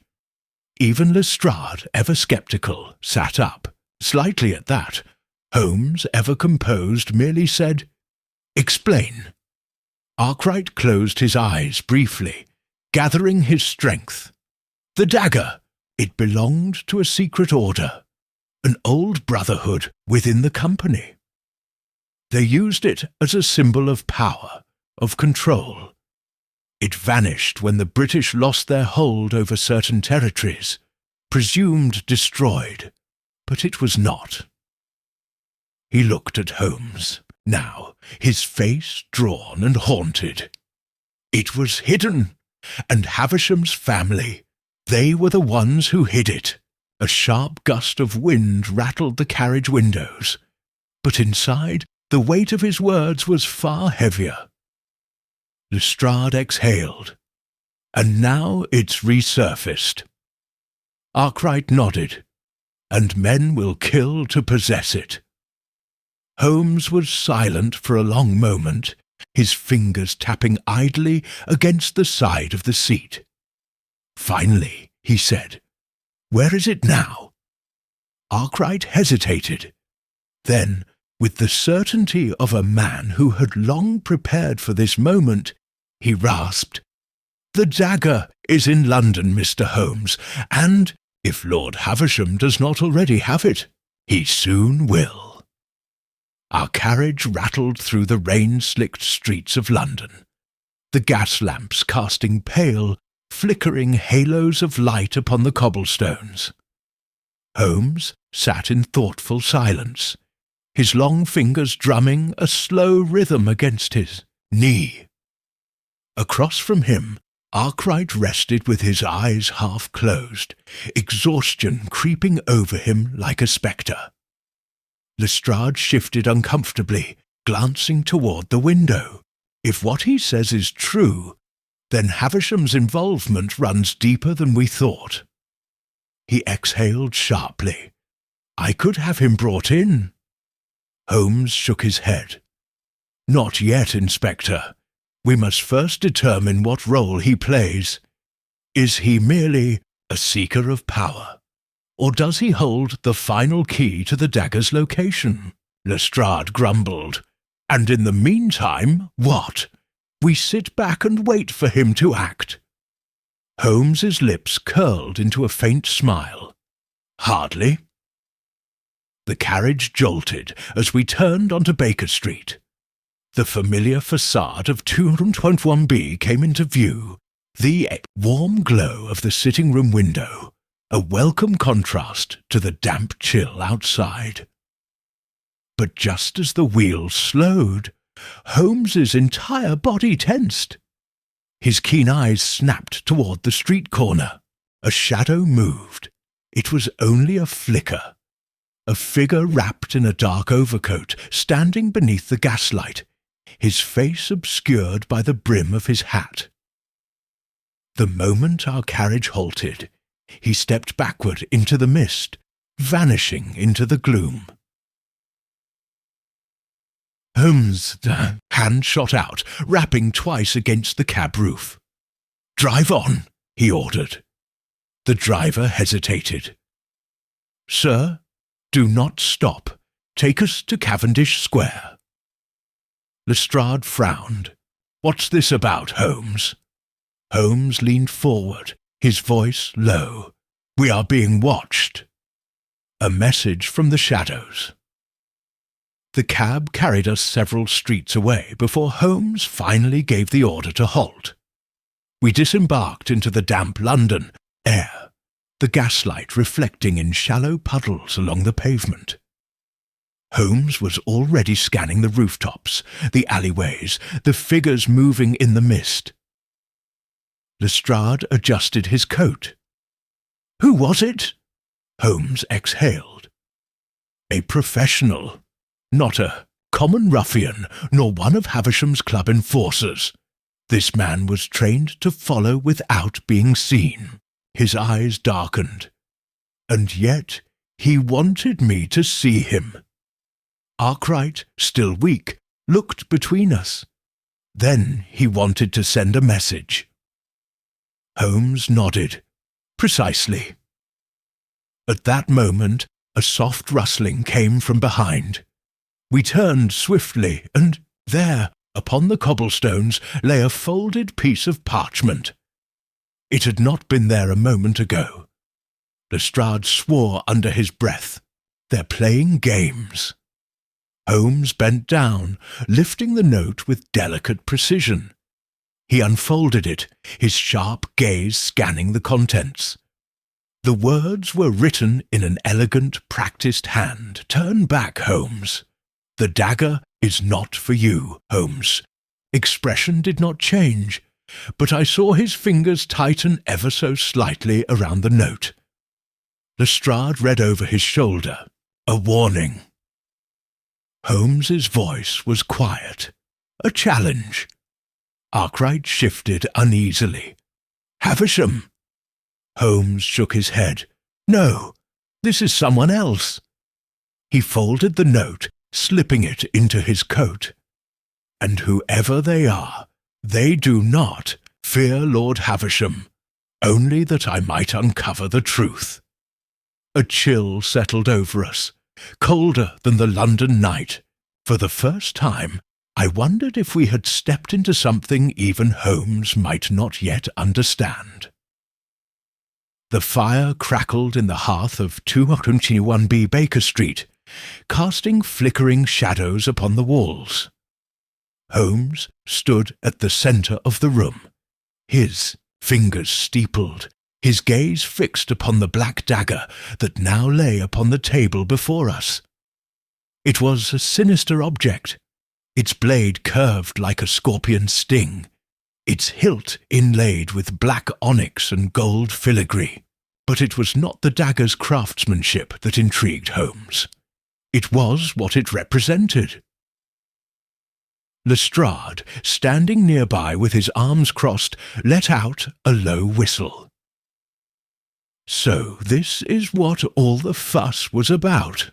Even Lestrade, ever sceptical, sat up. Slightly at that, Holmes, ever composed, merely said, "Explain." Arkwright closed his eyes briefly, gathering his strength. "The dagger! It belonged to a secret order, an old brotherhood within the company. They used it as a symbol of power, of control. It vanished when the British lost their hold over certain territories, presumed destroyed, but it was not." He looked at Holmes, now, his face drawn and haunted. "It was hidden, and Havisham's family, they were the ones who hid it." A sharp gust of wind rattled the carriage windows, but inside, the weight of his words was far heavier. Lestrade exhaled. "And now it's resurfaced." Arkwright nodded. "And men will kill to possess it." Holmes was silent for a long moment, his fingers tapping idly against the side of the seat. Finally, he said, "Where is it now?" Arkwright hesitated. Then, with the certainty of a man who had long prepared for this moment, he rasped, "The dagger is in London, Mr. Holmes, and, if Lord Havisham does not already have it, he soon will." Our carriage rattled through the rain-slicked streets of London, the gas lamps casting pale, flickering halos of light upon the cobblestones. Holmes sat in thoughtful silence, his long fingers drumming a slow rhythm against his knee. Across from him, Arkwright rested with his eyes half closed, exhaustion creeping over him like a spectre. Lestrade shifted uncomfortably, glancing toward the window. If what he says is true, then Havisham's involvement runs deeper than we thought. He exhaled sharply. I could have him brought in. Holmes shook his head. Not yet, Inspector. We must first determine what role he plays. Is he merely a seeker of power? Or does he hold the final key to the dagger's location? Lestrade grumbled. And in the meantime, what? We sit back and wait for him to act. Holmes's lips curled into a faint smile. Hardly. The carriage jolted as we turned onto Baker Street. The familiar facade of 221B came into view, the warm glow of the sitting-room window, a welcome contrast to the damp chill outside. But just as the wheels slowed, Holmes's entire body tensed. His keen eyes snapped toward the street corner. A shadow moved. It was only a flicker. A figure wrapped in a dark overcoat, standing beneath the gaslight, his face obscured by the brim of his hat. The moment our carriage halted, he stepped backward into the mist, vanishing into the gloom. Holmes' hand shot out, rapping twice against the cab roof. "Drive on," he ordered. The driver hesitated. "Sir, do not stop. Take us to Cavendish Square." Lestrade frowned. "What's this about, Holmes?" Holmes leaned forward, his voice low. "We are being watched." A message from the shadows. The cab carried us several streets away before Holmes finally gave the order to halt. We disembarked into the damp London air, the gaslight reflecting in shallow puddles along the pavement. Holmes was already scanning the rooftops, the alleyways, the figures moving in the mist. Lestrade adjusted his coat. "Who was it?" Holmes exhaled. "A professional. Not a common ruffian, nor one of Havisham's club enforcers. This man was trained to follow without being seen." His eyes darkened. "And yet he wanted me to see him." Arkwright, still weak, looked between us. Then he wanted to send a message. Holmes nodded. "Precisely." At that moment, a soft rustling came from behind. We turned swiftly, and there, upon the cobblestones, lay a folded piece of parchment. It had not been there a moment ago. Lestrade swore under his breath. "They're playing games." Holmes bent down, lifting the note with delicate precision. He unfolded it, his sharp gaze scanning the contents. The words were written in an elegant, practised hand. "Turn back, Holmes. The dagger is not for you, Holmes." Expression did not change, but I saw his fingers tighten ever so slightly around the note. Lestrade read over his shoulder. A warning. Holmes's voice was quiet. A challenge. Arkwright shifted uneasily. "Havisham!" Holmes shook his head. "No, this is someone else." He folded the note, slipping it into his coat. "And whoever they are, they do not fear Lord Havisham, only that I might uncover the truth." A chill settled over us, colder than the London night. For the first time, I wondered if we had stepped into something even Holmes might not yet understand. The fire crackled in the hearth of 221B Baker Street, casting flickering shadows upon the walls. Holmes stood at the centre of the room, his fingers steepled, his gaze fixed upon the Black Dagger that now lay upon the table before us. It was a sinister object, its blade curved like a scorpion's sting, its hilt inlaid with black onyx and gold filigree. But it was not the dagger's craftsmanship that intrigued Holmes. It was what it represented. Lestrade, standing nearby with his arms crossed, let out a low whistle. So this is what all the fuss was about.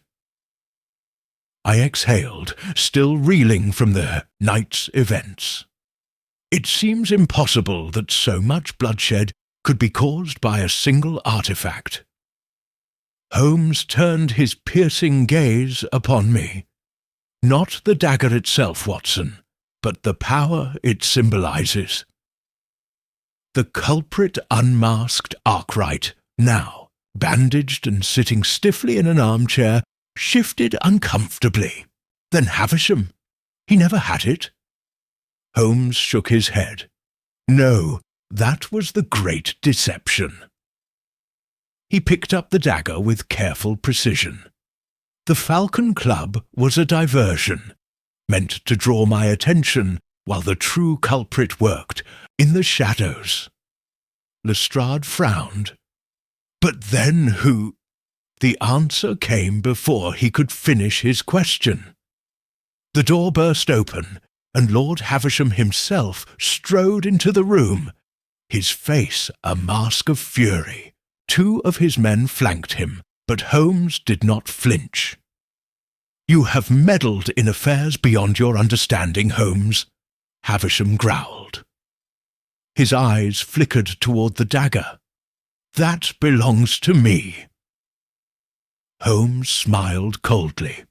I exhaled, still reeling from the night's events. It seems impossible that so much bloodshed could be caused by a single artifact. Holmes turned his piercing gaze upon me. Not the dagger itself, Watson, but the power it symbolizes. The culprit unmasked Arkwright, now bandaged and sitting stiffly in an armchair, shifted uncomfortably. Then Havisham. He never had it. Holmes shook his head. No, that was the great deception. He picked up the dagger with careful precision. The Falcon Club was a diversion, meant to draw my attention while the true culprit worked in the shadows. Lestrade frowned. But then who? The answer came before he could finish his question. The door burst open, and Lord Havisham himself strode into the room, his face a mask of fury. 2 of his men flanked him, but Holmes did not flinch. "You have meddled in affairs beyond your understanding, Holmes," Havisham growled. His eyes flickered toward the dagger. "That belongs to me." Holmes smiled coldly.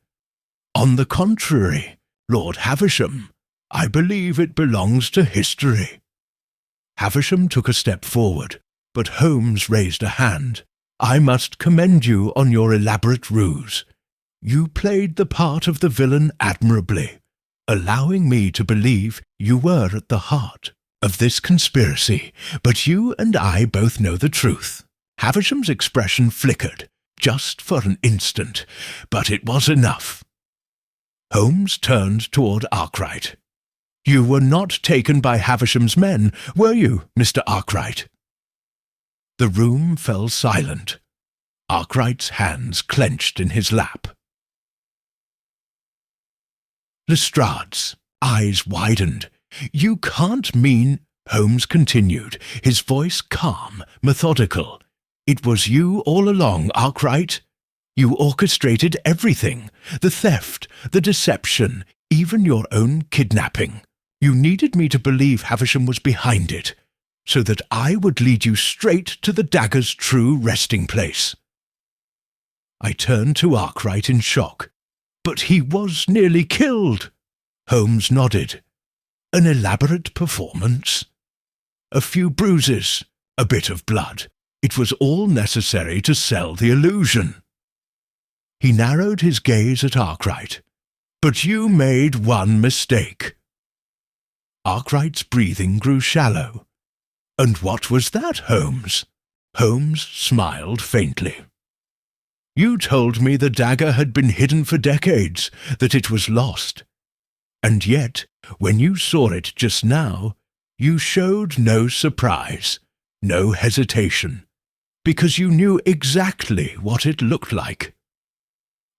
"On the contrary, Lord Havisham, I believe it belongs to history." Havisham took a step forward, but Holmes raised a hand. "I must commend you on your elaborate ruse. You played the part of the villain admirably, allowing me to believe you were at the heart of this conspiracy, but you and I both know the truth." Havisham's expression flickered, just for an instant, but it was enough. Holmes turned toward Arkwright. "You were not taken by Havisham's men, were you, Mr. Arkwright?" The room fell silent. Arkwright's hands clenched in his lap. Lestrade's eyes widened. "You can't mean—" Holmes continued, his voice calm, methodical. "It was you all along, Arkwright. You orchestrated everything, the theft, the deception, even your own kidnapping. You needed me to believe Havisham was behind it, so that I would lead you straight to the dagger's true resting place." I turned to Arkwright in shock. "But he was nearly killed." Holmes nodded. "An elaborate performance? A few bruises, a bit of blood. It was all necessary to sell the illusion." He narrowed his gaze at Arkwright. "But you made one mistake." Arkwright's breathing grew shallow. "And what was that, Holmes?" Holmes smiled faintly. "You told me the dagger had been hidden for decades, that it was lost. And yet, when you saw it just now, you showed no surprise, no hesitation, because you knew exactly what it looked like."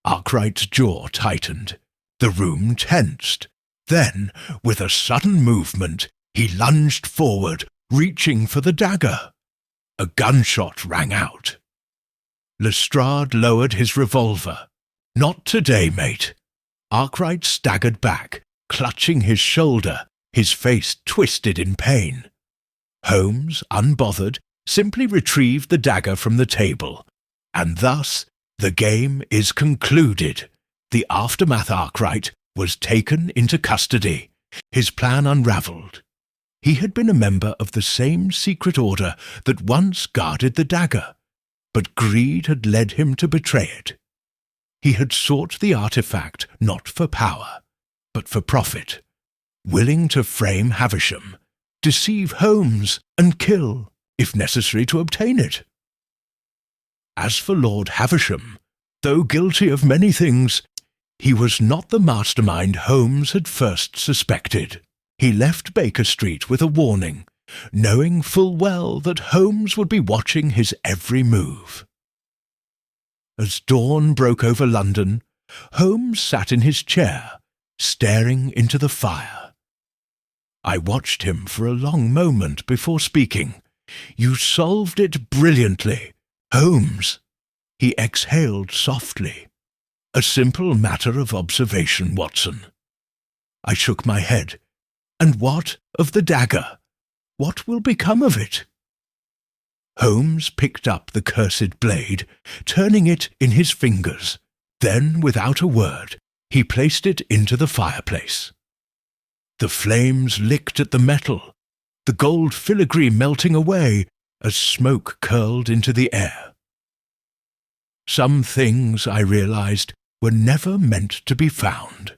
Arkwright's jaw tightened. The room tensed. Then, with a sudden movement, he lunged forward, reaching for the dagger. A gunshot rang out. Lestrade lowered his revolver. "Not today, mate. Arkwright staggered back, clutching his shoulder, his face twisted in pain. Holmes, unbothered, simply retrieved the dagger from the table, and thus the game is concluded. The aftermath Arkwright was taken into custody, his plan unravelled. He had been a member of the same secret order that once guarded the dagger, but greed had led him to betray it. He had sought the artifact not for power, but for profit, willing to frame Havisham, deceive Holmes, and kill, if necessary, to obtain it. As for Lord Havisham, though guilty of many things, he was not the mastermind Holmes had first suspected. He left Baker Street with a warning, knowing full well that Holmes would be watching his every move. As dawn broke over London, Holmes sat in his chair, staring into the fire. I watched him for a long moment before speaking. "You solved it brilliantly, Holmes." He exhaled softly. "A simple matter of observation, Watson." I shook my head. "And what of the dagger? What will become of it?" Holmes picked up the cursed blade, turning it in his fingers. Then, without a word, he placed it into the fireplace. The flames licked at the metal, the gold filigree melting away as smoke curled into the air. Some things, I realized, were never meant to be found.